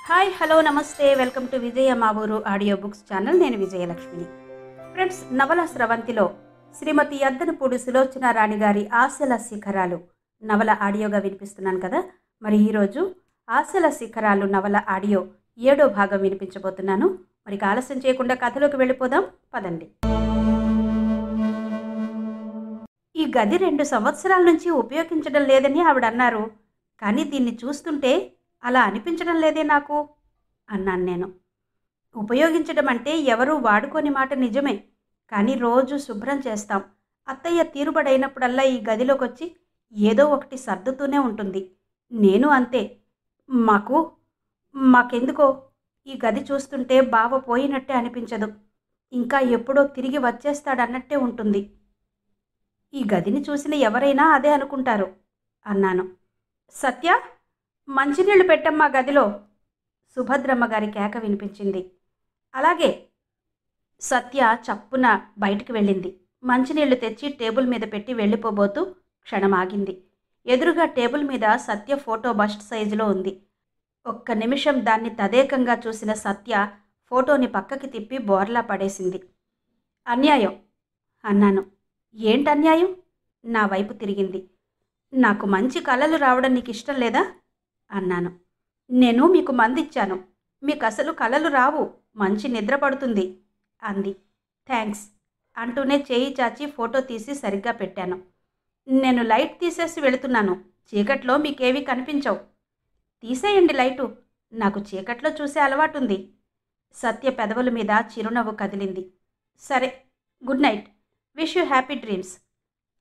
Hi hello నమస్తే welcome to విజయ మా ఊరు ఆడియో బుక్స్ ఛానల్. నేను విజయలక్ష్మిని. ఫ్రెండ్స్, నవల స్రవంతిలో శ్రీమతి యద్దనపూడి సులోచన రాణి గారి ఆశల శిఖరాలు నవల ఆడియోగా వినిపిస్తున్నాను కదా. మరి ఈరోజు ఆశల శిఖరాలు నవల ఆడియో 7వ భాగం వినిపించబోతున్నాను. మరి ఆలస్యం చేయకుండా కథలోకి వెళ్ళిపోదాం పదండి. ఈ గది 2 సంవత్సరాల నుంచి ఉపయోగించడం లేదని ఆవిడ అన్నారు. కానీ దీన్ని చూస్తుంటే అలా అనిపించడం లేదే నాకు అన్నాను నేను. ఉపయోగించడం అంటే ఎవరూ వాడుకోని మాట నిజమే, కానీ రోజు శుభ్రం చేస్తాం. అత్తయ్య తీరుబడైనప్పుడల్లా ఈ గదిలోకి వచ్చి ఏదో ఒకటి సర్దుతూనే ఉంటుంది. నేను అంతే. మాకెందుకో ఈ గది చూస్తుంటే బావ పోయినట్టే అనిపించదు. ఇంకా ఎప్పుడో తిరిగి వచ్చేస్తాడన్నట్టే ఉంటుంది. ఈ గదిని చూసిన ఎవరైనా అదే అనుకుంటారు అన్నాను. సత్య, మంచినీళ్లు పెట్టమ్మా గదిలో, సుభద్రమ్మ గారి కేక వినిపించింది. అలాగే. సత్య చప్పున బయటికి వెళ్ళింది. మంచినీళ్లు తెచ్చి టేబుల్ మీద పెట్టి వెళ్ళిపోబోతూ క్షణం ఆగింది. ఎదురుగా టేబుల్ మీద సత్య ఫోటో బస్ట్ సైజులో ఉంది. ఒక్క నిమిషం దాన్ని తదేకంగా చూసిన సత్య ఫోటోని పక్కకి తిప్పి బోర్లా పడేసింది. అన్యాయం అన్నాను. ఏంటన్యాయం? నా వైపు తిరిగింది. నాకు మంచి కలలు రావడం నీకు ఇష్టం లేదా అన్నాను. నేను మీకు మందిచ్చాను, మీకు అసలు కలలు రావు, మంచి నిద్ర పడుతుంది అంది. థ్యాంక్స్ అంటూనే చేయి చాచి ఫోటో తీసి సరిగ్గా పెట్టాను. నేను లైట్ తీసేసి వెళుతున్నాను, చీకట్లో మీకేవీ కనిపించవు. తీసేయండి లైటు, నాకు చీకట్లో చూసే అలవాటుంది. సత్య పెదవుల మీద చిరునవ్వు కదిలింది. సరే, good night, wish you happy dreams.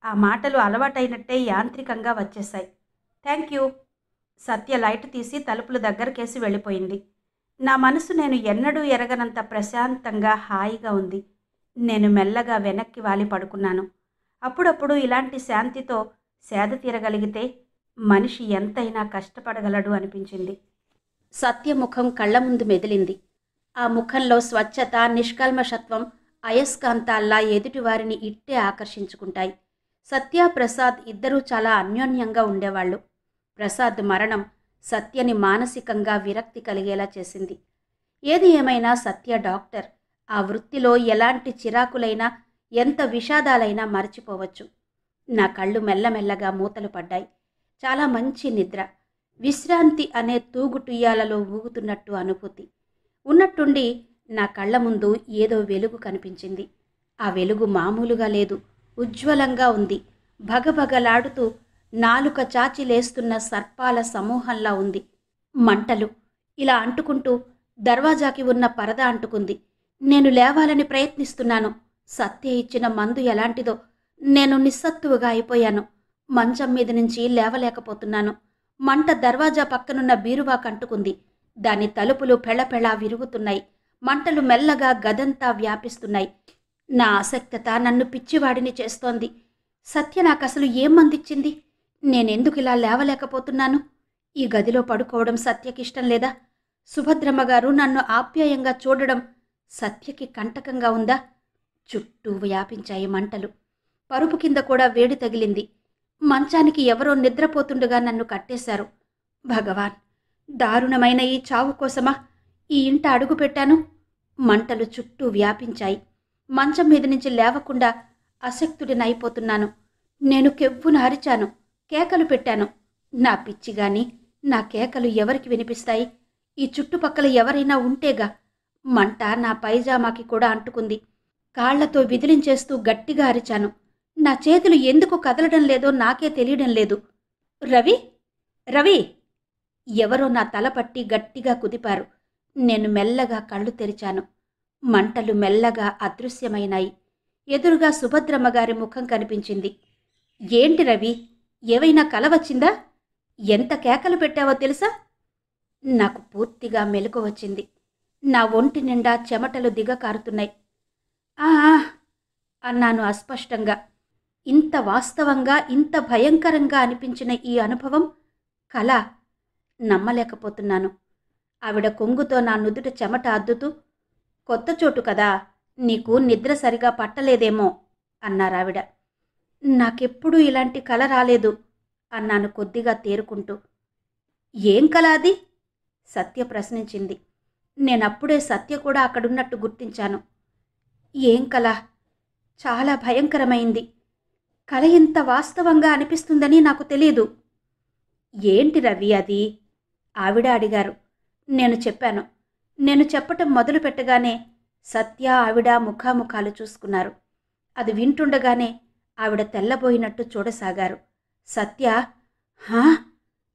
ఆ మాటలు అలవాటైనట్టే యాంత్రికంగా వచ్చేశాయి. Thank you. సత్య లైట్ తీసి తలుపుల దగ్గరకేసి వెళ్ళిపోయింది. నా మనసు నేను ఎన్నడూ ఎరగనంత ప్రశాంతంగా హాయిగా ఉంది. నేను మెల్లగా వెనక్కి వాలి పడుకున్నాను. అప్పుడప్పుడు ఇలాంటి శాంతితో సేద తీరగలిగితే మనిషి ఎంతైనా కష్టపడగలడు అనిపించింది. సత్య ముఖం కళ్ల ముందు మెదిలింది. ఆ ముఖంలో స్వచ్ఛత, నిష్కల్మషత్వం అయస్కాంతాల్లా ఎదుటివారిని ఇట్టే ఆకర్షించుకుంటాయి. సత్య, ప్రసాద్ ఇద్దరూ చాలా అన్యోన్యంగా ఉండేవాళ్ళు. ప్రసాద్ మరణం సత్యని మానసికంగా విరక్తి కలిగేలా చేసింది. ఏది ఏమైనా సత్య డాక్టర్. ఆ వృత్తిలో ఎలాంటి చిరాకులైనా, ఎంత విషాదాలైనా మరచిపోవచ్చు. నా కళ్ళు మెల్లమెల్లగా మూతలు పడ్డాయి. చాలా మంచి నిద్ర, విశ్రాంతి అనే తూగుటుయ్యాలలో ఊగుతున్నట్టు అనుభూతి. ఉన్నట్టుండి నా కళ్ళ ముందు ఏదో వెలుగు కనిపించింది. ఆ వెలుగు మామూలుగా లేదు, ఉజ్వలంగా ఉంది. భగభగలాడుతూ నాలుక చాచి లేస్తున్న సర్పాల సమూహంలా ఉంది. మంటలు ఇలా అంటుకుంటూ దర్వాజాకి ఉన్న పరదా అంటుకుంది. నేను లేవాలని ప్రయత్నిస్తున్నాను. సత్య ఇచ్చిన మందు ఎలాంటిదో నేను నిస్సత్తువుగా అయిపోయాను. మంచం మీద నుంచి లేవలేకపోతున్నాను. మంట దర్వాజా పక్కనున్న బీరువాకు అంటుకుంది. దాని తలుపులు పెళపెళా విరుగుతున్నాయి. మంటలు మెల్లగా గదంతా వ్యాపిస్తున్నాయి. నా ఆసక్తత నన్ను పిచ్చివాడిని చేస్తోంది. సత్య నాకసలు ఏం మందిచ్చింది? నేనెందుకు ఇలా లేవలేకపోతున్నాను? ఈ గదిలో పడుకోవడం సత్యకిష్టం లేదా? సుభద్రమ్మ గారు నన్ను ఆప్యాయంగా చూడడం సత్యకి కంటకంగా ఉందా? చుట్టూ వ్యాపించాయి మంటలు. పరుపు కింద కూడా వేడి తగిలింది. మంచానికి ఎవరో నిద్రపోతుండగా నన్ను కట్టేశారు. భగవాన్, దారుణమైన ఈ చావు కోసమా ఈ ఇంట అడుగు పెట్టాను? మంటలు చుట్టూ వ్యాపించాయి. మంచం మీద నుంచి లేవకుండా అశక్తుడినైపోతున్నాను. నేను కెవ్వున అరిచాను, కేకలు పెట్టాను. నా పిచ్చిగాని నా కేకలు ఎవరికి వినిపిస్తాయి? ఈ చుట్టుపక్కల ఎవరైనా ఉంటేగా. మంట నా పైజామాకి కూడా అంటుకుంది. కాళ్లతో విదిలించేస్తూ గట్టిగా అరిచాను. నా చేతులు ఎందుకు కదలడం లేదో నాకే తెలియడం లేదు. రవి, రవి! ఎవరో నా తల పట్టి గట్టిగా కుదిపారు. నేను మెల్లగా కళ్ళు తెరిచాను. మంటలు మెల్లగా అదృశ్యమైనాయి. ఎదురుగా సుభద్రమ్మ గారి ముఖం కనిపించింది. ఏంటి రవి, ఏవైనా కల వచ్చిందా? ఎంత కేకలు పెట్టావో తెలుసా? నాకు పూర్తిగా మెలకు వచ్చింది. నా ఒంటి నిండా చెమటలు దిగకారుతున్నాయి. ఆ అన్నాను అస్పష్టంగా. ఇంత వాస్తవంగా, ఇంత భయంకరంగా అనిపించిన ఈ అనుభవం కల నమ్మలేకపోతున్నాను. ఆవిడ కొంగుతో నా నుదుట చెమట అద్దుతూ, కొత్త చోటు కదా, నీకు నిద్ర సరిగా పట్టలేదేమో అన్నారావిడ. నాకెప్పుడూ ఇలాంటి కల రాలేదు అన్నాను కొద్దిగా తేరుకుంటూ. ఏం కల అది? సత్య ప్రశ్నించింది. నేనప్పుడే సత్య కూడా అక్కడున్నట్టు గుర్తించాను. ఏం కల? చాలా భయంకరమైంది. కల ఇంత వాస్తవంగా అనిపిస్తుందని నాకు తెలీదు. ఏంటి రవి అది? ఆవిడ అడిగారు. నేను చెప్పాను. నేను చెప్పటం మొదలు పెట్టగానే సత్య ఆవిడ ముఖాముఖాలు చూసుకున్నారు. అది వింటుండగానే ఆవిడ తెల్లబోయినట్టు చూడసాగారు. సత్య హా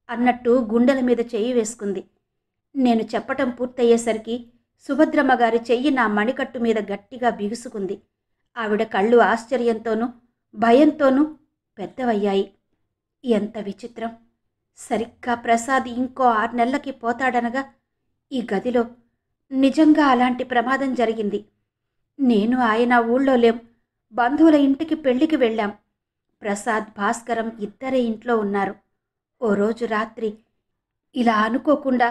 అన్నట్టు గుండెల మీద చెయ్యి వేసుకుంది. నేను చెప్పటం పూర్తయ్యేసరికి సుభద్రమ్మ గారి చెయ్యి నా మణికట్టు మీద గట్టిగా బిగుసుకుంది. ఆవిడ కళ్ళు ఆశ్చర్యంతోనూ భయంతోనూ పెద్దవయ్యాయి. ఎంత విచిత్రం! సరిగ్గా ప్రసాద్ ఇంకో 6 నెలలకి పోతాడనగా ఈ గదిలో నిజంగా అలాంటి ప్రమాదం జరిగింది. నేను ఆయన ఊళ్ళో లేం. బంధువుల ఇంటికి పెళ్లికి వెళ్ళాం. ప్రసాద్ భాస్కరం ఇద్దరే ఇంట్లో ఉన్నారు. ఓ రోజు రాత్రి ఇలా అనుకోకుండా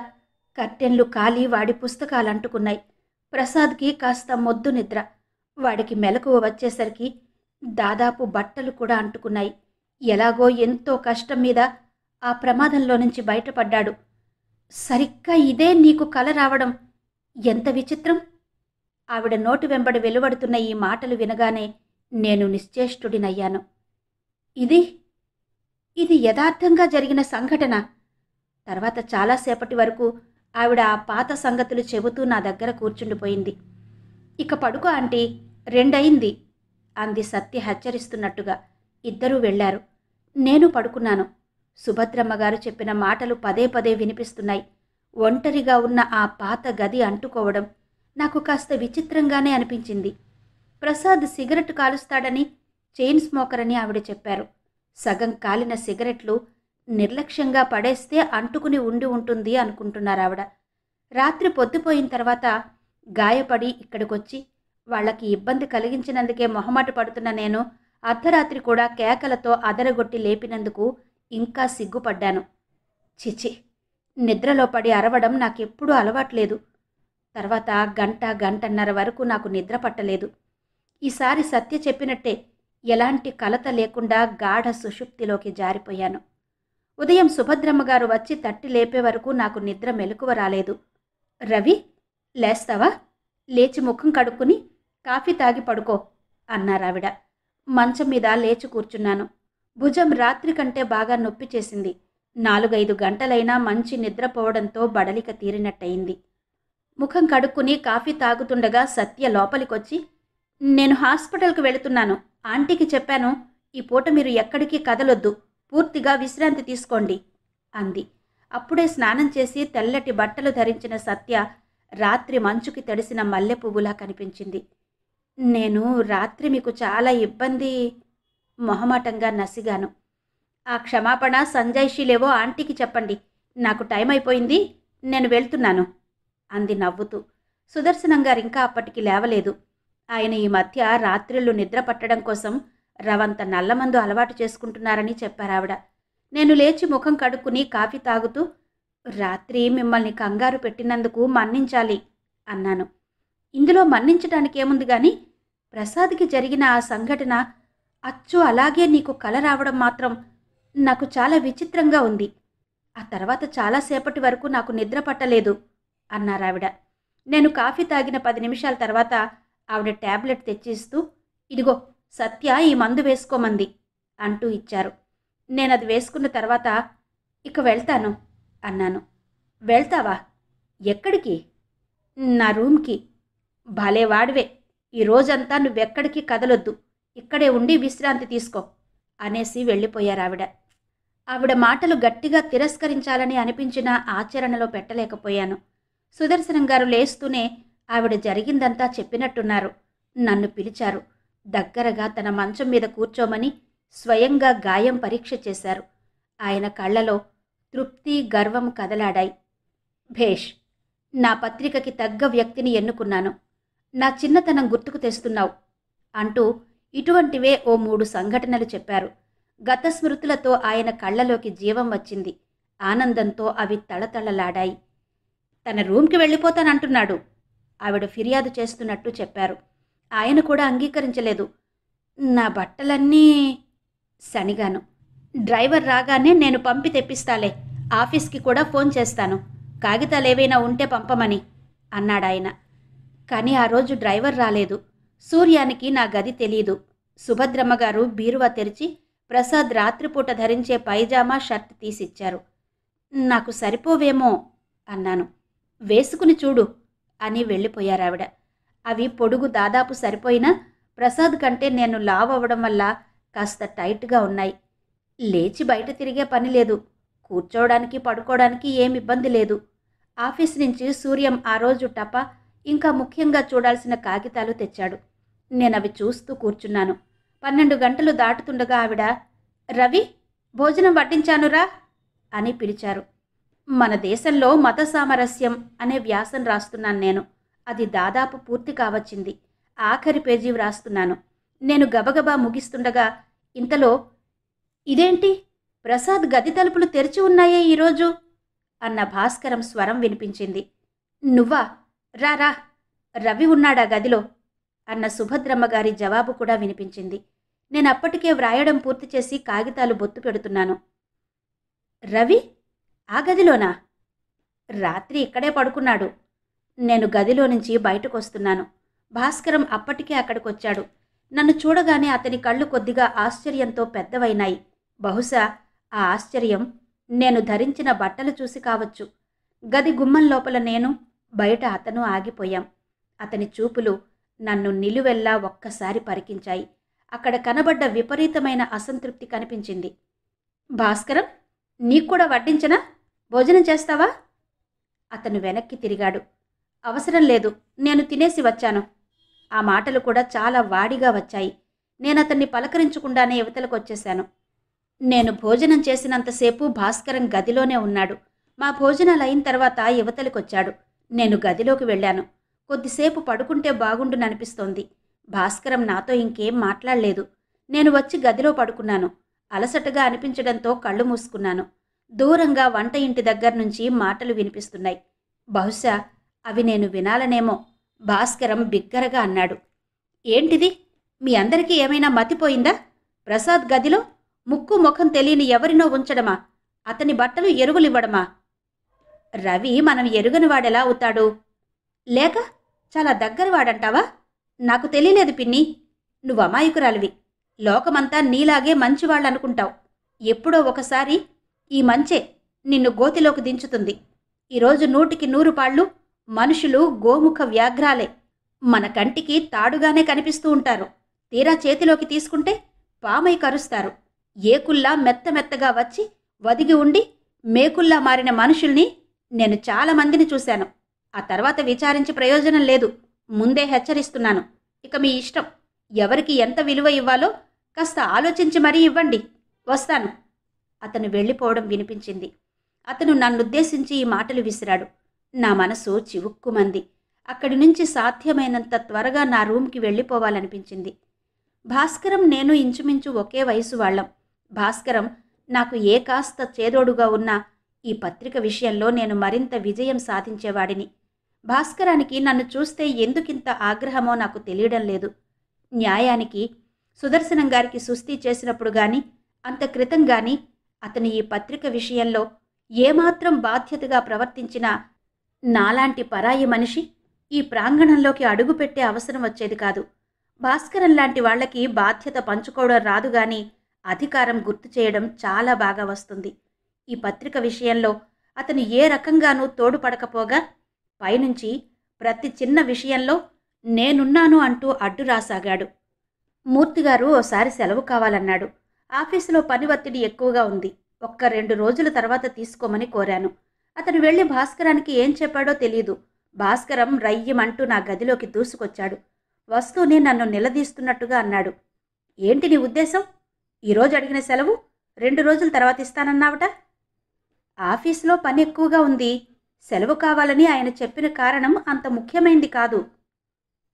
కర్టెన్లు కాలి వాడి పుస్తకాలు అంటుకున్నాయి. ప్రసాద్కి కాస్త మొద్దు నిద్ర. వాడికి మెలకువ వచ్చేసరికి దాదాపు బట్టలు కూడా అంటుకున్నాయి. ఎలాగో ఎంతో కష్టం మీద ఆ ప్రమాదంలో నుంచి బయటపడ్డాడు. సరిగ్గా ఇదే నీకు కల రావడం ఎంత విచిత్రం! ఆవిడ నోటి వెంబడి వెలువడుతున్న ఈ మాటలు వినగానే నేను నిశ్చేష్టుడినయ్యాను. ఇది యథార్థంగా జరిగిన సంఘటన. తర్వాత చాలాసేపటి వరకు ఆవిడ ఆ పాత సంగతులు చెబుతూ నా దగ్గర కూర్చుండిపోయింది. ఇక పడుకో ఆంటీ, 2 అయింది అంది సత్య హెచ్చరిస్తున్నట్టుగా. ఇద్దరూ వెళ్లారు. నేను పడుకున్నాను. సుభద్రమ్మ గారు చెప్పిన మాటలు పదే పదే వినిపిస్తున్నాయి. ఒంటరిగా ఉన్న ఆ పాత గది అంటుకోవడం నాకు కాస్త విచిత్రంగానే అనిపించింది. ప్రసాద్ సిగరెట్ కాలుస్తాడని, చైన్ స్మోకర్ అని ఆవిడ చెప్పారు. సగం కాలిన సిగరెట్లు నిర్లక్ష్యంగా పడేస్తే అంటుకుని ఉండి ఉంటుంది అనుకుంటున్నారావిడ. రాత్రి పొద్దుపోయిన తర్వాత గాయపడి ఇక్కడికొచ్చి వాళ్లకి ఇబ్బంది కలిగించినందుకే మొహమాట పడుతున్న నేను అర్ధరాత్రి కూడా కేకలతో అదరగొట్టి లేపినందుకు ఇంకా సిగ్గుపడ్డాను. చిచి, నిద్రలో పడి అరవడం నాకెప్పుడూ అలవాట్లేదు. తర్వాత గంటన్నర వరకు నాకు నిద్ర పట్టలేదు. ఈసారి సత్య చెప్పినట్టే ఎలాంటి కలత లేకుండా గాఢ సుషుప్తిలోకి జారిపోయాను. ఉదయం సుభద్రమ్మ గారు వచ్చి తట్టి లేపే వరకు నాకు నిద్ర మెలకువ రాలేదు. రవి, లేస్తావా? లేచి ముఖం కడుక్కుని కాఫీ తాగి పడుకో అన్నారావిడ. మంచం మీద లేచి కూర్చున్నాను. భుజం రాత్రి కంటే బాగా నొప్పి చేసింది. 4-5 గంటలైనా మంచి నిద్రపోవడంతో బడలిక తీరినట్టయింది. ముఖం కడుక్కుని కాఫీ తాగుతుండగా సత్య లోపలికొచ్చి, నేను హాస్పిటల్కి వెళుతున్నాను. ఆంటీకి చెప్పాను, ఈ పూట మీరు ఎక్కడికి కదలొద్దు, పూర్తిగా విశ్రాంతి తీసుకోండి అంది. అప్పుడే స్నానం చేసి తెల్లటి బట్టలు ధరించిన సత్య రాత్రి మంచుకి తడిసిన మల్లె పువ్వులా కనిపించింది. నేను రాత్రి మీకు చాలా ఇబ్బంది మొహమాటంగా నసిగాను. ఆ క్షమాపణ సంజయ్షీలేవో ఆంటీకి చెప్పండి. నాకు టైం అయిపోయింది, నేను వెళ్తున్నాను అంది నవ్వుతూ. సుదర్శనం గారు ఇంకా అప్పటికి లేవలేదు. ఆయన ఈ మధ్య రాత్రిళ్ళు నిద్ర పట్టడం కోసం రవంత నల్లమందు అలవాటు చేసుకుంటున్నారని చెప్పారావిడ. నేను లేచి ముఖం కడుక్కుని కాఫీ తాగుతూ, రాత్రి మిమ్మల్ని కంగారు పెట్టినందుకు మన్నించాలి అన్నాను. ఇందులో మన్నించడానికేముంది గాని, ప్రసాద్కి జరిగిన ఆ సంఘటన అచ్చు అలాగే నీకు కల రావడం మాత్రం నాకు చాలా విచిత్రంగా ఉంది. ఆ తర్వాత చాలాసేపటి వరకు నాకు నిద్ర పట్టలేదు అన్నారావిడ. నేను కాఫీ తాగిన 10 నిమిషాల తర్వాత ఆవిడ ట్యాబ్లెట్ తెచ్చిస్తూ, ఇదిగో సత్య ఈ మందు వేసుకోమంది అంటూ ఇచ్చారు. నేనది వేసుకున్న తర్వాత ఇక వెళ్తాను అన్నాను. వెళ్తావా? ఎక్కడికి? నా రూమ్కి. భలేవాడివే, ఈ రోజంతా నువ్వెక్కడికి కదలొద్దు, ఇక్కడే ఉండి విశ్రాంతి తీసుకో అనేసి వెళ్ళిపోయారావిడ. ఆవిడ మాటలు గట్టిగా తిరస్కరించాలని అనిపించినా ఆచరణలో పెట్టలేకపోయాను. సుదర్శనం గారు లేస్తూనే ఆవిడ జరిగిందంతా చెప్పినట్టున్నారు. నన్ను పిలిచారు. దగ్గరగా తన మంచం మీద కూర్చోమని స్వయంగా గాయం పరీక్ష చేశారు. ఆయన కళ్ళలో తృప్తి, గర్వం కదలాడాయి. భేష్, నా పత్రికకి తగ్గ వ్యక్తిని ఎన్నుకున్నాను. నా చిన్నతనం గుర్తుకు తెస్తున్నావు అంటూ ఇటువంటివే ఓ 3 సంఘటనలు చెప్పారు. గత స్మృతులతో ఆయన కళ్ళలోకి జీవం వచ్చింది. ఆనందంతో అవి తళతళలాడాయి. తన రూమ్కి వెళ్ళిపోతానంటున్నాడు ఆవిడ ఫిర్యాదు చేస్తున్నట్టు చెప్పారు. ఆయన కూడా అంగీకరించలేదు. నా బట్టలన్నీ సణిగాను. డ్రైవర్ రాగానే నేను పంపి తెప్పిస్తాలే, ఆఫీస్కి కూడా ఫోన్ చేస్తాను. కాగితాలేవైనా ఉంటే పంపమని అన్నాడాయన. కానీ ఆ రోజు డ్రైవర్ రాలేదు. సూర్యానికి నా గది తెలీదు. సుభద్రమ్మగారు బీరువా తెరిచి ప్రసాద్ రాత్రిపూట ధరించే పైజామా షర్ట్ తీసిచ్చారు. నాకు సరిపోవేమో అన్నాను. వేసుకుని చూడు అని వెళ్ళిపోయారావిడ. అవి పొడుగు దాదాపు సరిపోయినా ప్రసాద్ కంటే నేను లావ్ అవ్వడం వల్ల కాస్త టైట్గా ఉన్నాయి. లేచి బయట తిరిగే పని లేదు. కూర్చోవడానికి పడుకోవడానికి ఏమి ఇబ్బంది లేదు. ఆఫీస్ నుంచి సూర్యం ఆ రోజు టపా ఇంకా ముఖ్యంగా చూడాల్సిన కాగితాలు తెచ్చాడు. నేనవి చూస్తూ కూర్చున్నాను. 12 గంటలు దాటుతుండగా ఆవిడ, రవి, భోజనం వడ్డించానురా అని పిలిచారు. మన దేశంలో మత సామరస్యం అనే వ్యాసం రాస్తున్నాను నేను. అది దాదాపు పూర్తి కావచ్చింది. ఆఖరి పేజీ వ్రాస్తున్నాను. నేను గబగబా ముగిస్తుండగా ఇంతలో, ఇదేంటి, ప్రసాద్ గది తలుపులు తెరిచి ఉన్నాయే ఈరోజు అన్న భాస్కరం స్వరం వినిపించింది. నువ్వా? రా, రవి ఉన్నాడా గదిలో అన్న సుభద్రమ్మగారి జవాబు కూడా వినిపించింది. నేనప్పటికే వ్రాయడం పూర్తి చేసి కాగితాలు బొత్తు పెడుతున్నాను. రవి ఆ గదిలోనా? రాత్రి ఇక్కడే పడుకున్నాడు. నేను గదిలో నుంచి బయటకు వస్తున్నాను. భాస్కరం అప్పటికే అక్కడికొచ్చాడు. నన్ను చూడగానే అతని కళ్ళు కొద్దిగా ఆశ్చర్యంతో పెద్దవైనాయి. బహుశా ఆ ఆశ్చర్యం నేను ధరించిన బట్టలు చూసి కావచ్చు. గది గుమ్మం లోపల నేను, బయట అతను ఆగిపోయాం. అతని చూపులు నన్ను నిలువెల్లా ఒక్కసారి పరికించాయి. అక్కడ కనబడ్డ విపరీతమైన అసంతృప్తి కనిపించింది. భాస్కరం, నీక్కూడా వడ్డించనా? భోజనం చేస్తావా? అతను వెనక్కి తిరిగాడు. అవసరం లేదు, నేను తినేసి వచ్చాను. ఆ మాటలు కూడా చాలా వాడిగా వచ్చాయి. నేనతన్ని పలకరించకుండానే యువతలకు వచ్చేశాను. నేను భోజనం చేసినంతసేపు భాస్కరం గదిలోనే ఉన్నాడు. మా భోజనాలు అయిన తర్వాత యువతలకొచ్చాడు. నేను గదిలోకి వెళ్ళాను. కొద్దిసేపు పడుకుంటే బాగుండుననిపిస్తోంది. భాస్కరం నాతో ఇంకేం మాట్లాడలేదు. నేను వచ్చి గదిలో పడుకున్నాను. అలసటగా అనిపించడంతో కళ్ళు మూసుకున్నాను. దూరంగా వంట ఇంటి దగ్గర నుంచి మాటలు వినిపిస్తున్నాయి. బహుశా అవి నేను వినాలనేమో. భాస్కరం బిగ్గరగా అన్నాడు. ఏంటిది? మీ అందరికీ ఏమైనా మతిపోయిందా? ప్రసాద్ గదిలో ముక్కు ముఖం తెలియని ఎవరినో ఉంచడమా? అతని బట్టలు ఎరువులివ్వడమా? రవి మనం ఎరుగని వాడెలా అవుతాడు? లేక చాలా దగ్గరవాడంటావా? నాకు తెలియలేదు పిన్ని. నువ్వు అమాయకురాలివి. లోకమంతా నీలాగే మంచివాళ్ళనుకుంటావు. ఎప్పుడో ఒకసారి ఈ మంచే నిన్ను గోతిలోకి దించుతుంది. ఈరోజు 100కి 100 పాళ్ళు మనుషులు గోముఖ వ్యాఘ్రాలే. మన కంటికి తాడుగానే కనిపిస్తూ ఉంటారు. తీరా చేతిలోకి తీసుకుంటే పామై కరుస్తారు. ఏకుల్లా మెత్తమెత్తగా వచ్చి వదిగి ఉండి మేకుల్లా మారిన మనుషుల్ని నేను చాలా మందిని చూశాను. ఆ తర్వాత విచారించి ప్రయోజనం లేదు. ముందే హెచ్చరిస్తున్నాను. ఇక మీ ఇష్టం. ఎవరికి ఎంత విలువ ఇవ్వాలో కాస్త ఆలోచించి మరీ ఇవ్వండి. వస్తాను. అతను వెళ్ళిపోవడం వినిపించింది. అతను నన్నుద్దేశించి ఈ మాటలు విసిరాడు. నా మనసు చివుక్కుమంది. అక్కడి నుంచి సాధ్యమైనంత త్వరగా నా రూమ్కి వెళ్ళిపోవాలనిపించింది. భాస్కరం నేను ఇంచుమించు ఒకే వయసు వాళ్ళం. భాస్కరం నాకు ఏ కాస్త చేదోడుగా ఉన్నా ఈ పత్రిక విషయంలో నేను మరింత విజయం సాధించేవాడిని. భాస్కరానికి నన్ను చూస్తే ఎందుకింత ఆగ్రహమో నాకు తెలియడం లేదు. న్యాయానికి సుదర్శనం గారికి సుస్థి చేసినప్పుడు గాని, అంత క్రితం గాని అతను ఈ పత్రిక విషయంలో ఏమాత్రం బాధ్యతగా ప్రవర్తించినా నాలాంటి పరాయి మనిషి ఈ ప్రాంగణంలోకి అడుగుపెట్టే అవసరం వచ్చేది కాదు. భాస్కరం లాంటి వాళ్లకి బాధ్యత పంచుకోవడం రాదుగాని అధికారం గుర్తు చేయడం చాలా బాగా వస్తుంది. ఈ పత్రిక విషయంలో అతను ఏ రకంగానూ తోడుపడకపోగా పైనుంచి ప్రతి చిన్న విషయంలో నేనున్నాను అంటూ అడ్డు రాసాగాడు. మూర్తిగారు ఓసారి సెలవు కావాలన్నాడు. ఆఫీసులో పని ఒత్తిడి ఎక్కువగా ఉంది. 1-2 రోజుల తర్వాత తీసుకోమని కోరాను. అతను వెళ్ళి భాస్కరానికి ఏం చెప్పాడో తెలీదు. భాస్కరం రయ్యమంటూ నా గదిలోకి దూసుకొచ్చాడు. వస్తూనే నన్ను నిలదీస్తున్నట్టుగా అన్నాడు. ఏంటి నీ ఉద్దేశం? ఈరోజు అడిగిన సెలవు 2 రోజుల తర్వాత ఇస్తానన్నావట? ఆఫీసులో పని ఎక్కువగా ఉంది. సెలవు కావాలని ఆయన చెప్పిన కారణం అంత ముఖ్యమైంది కాదు.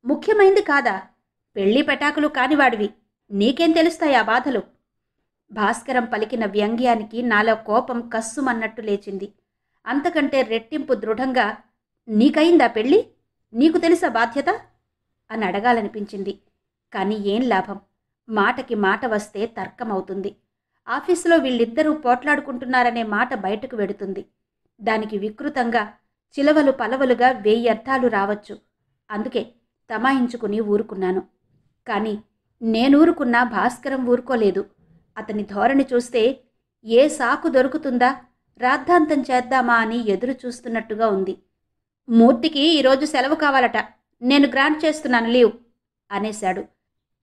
ముఖ్యమైంది కాదా? పెళ్లి పెటాకులు కానివాడివి. నీకేం తెలుస్తాయి ఆ బాధలు? భాస్కరం పలికిన వ్యంగ్యానికి నాలో కోపం కస్సుమన్నట్టు లేచింది. అంతకంటే రెట్టింపు దృఢంగా, నీకయిందా పెళ్ళి? నీకు తెలుసా బాధ్యత అని అడగాలనిపించింది. కానీ ఏం లాభం? మాటకి మాట వస్తే తర్కమవుతుంది. ఆఫీసులో వీళ్ళిద్దరూ పోట్లాడుకుంటున్నారనే మాట బయటకు వెడుతుంది. దానికి వికృతంగా చిలవలు పలవలుగా 1000 అర్థాలు రావచ్చు. అందుకే తమాయించుకుని ఊరుకున్నాను. కానీ నేనూరుకున్నా భాస్కరం ఊరుకోలేదు. అతని ధోరణి చూస్తే ఏ సాకు దొరుకుతుందా, రాద్ధాంతం చేద్దామా అని ఎదురు చూస్తున్నట్టుగా ఉంది. మూర్తికి ఈరోజు సెలవు కావాలట, నేను గ్రాంట్ చేస్తున్నాను లీవ్ అనేశాడు.